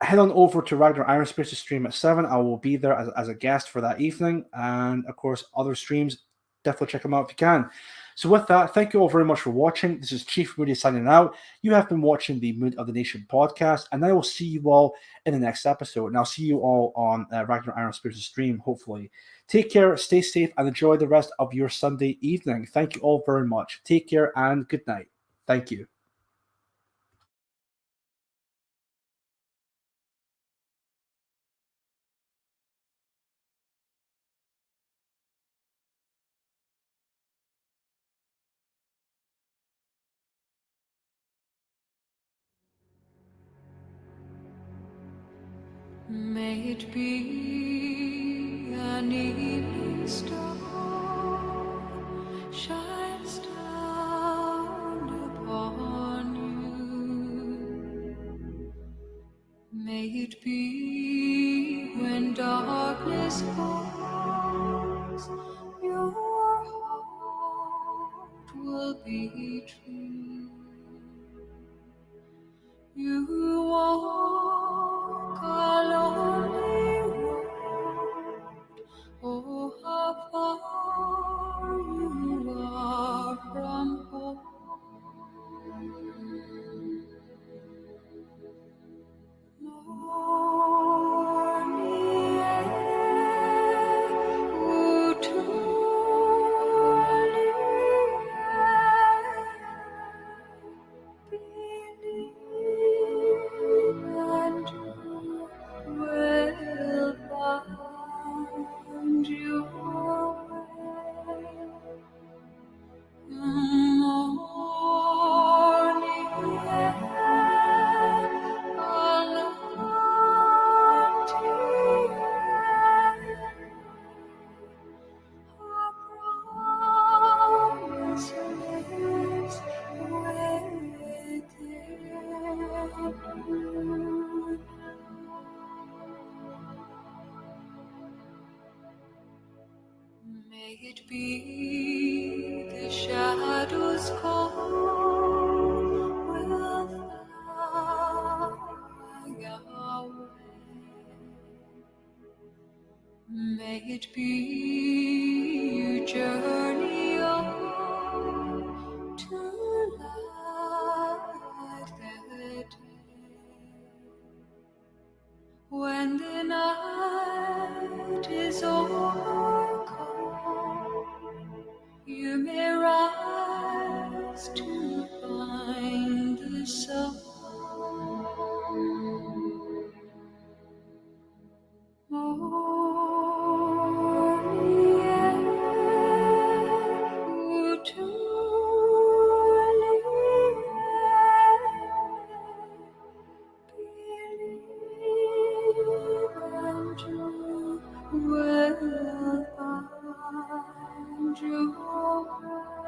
head on over to Ragnar Iron Spears' stream at 7. I will be there as a guest for that evening, and of course, other streams, definitely check them out if you can. So with that, thank you all very much for watching. This is Chief Moody signing out. You have been watching the Mood of the Nation podcast, and I will see you all in the next episode. And I'll see you all on Ragnar Iron Spears' stream, hopefully. Take care, stay safe, and enjoy the rest of your Sunday evening. Thank you all very much. Take care and good night. Thank you. May it be an evening star shines down upon you. May it be when darkness falls, your heart will be true. You walk alone May it be the shadows call will fly away. May it be you journey on to light the day. When the night is over cold, you may rise to find the sun. Morning air, to believe and you will find your way.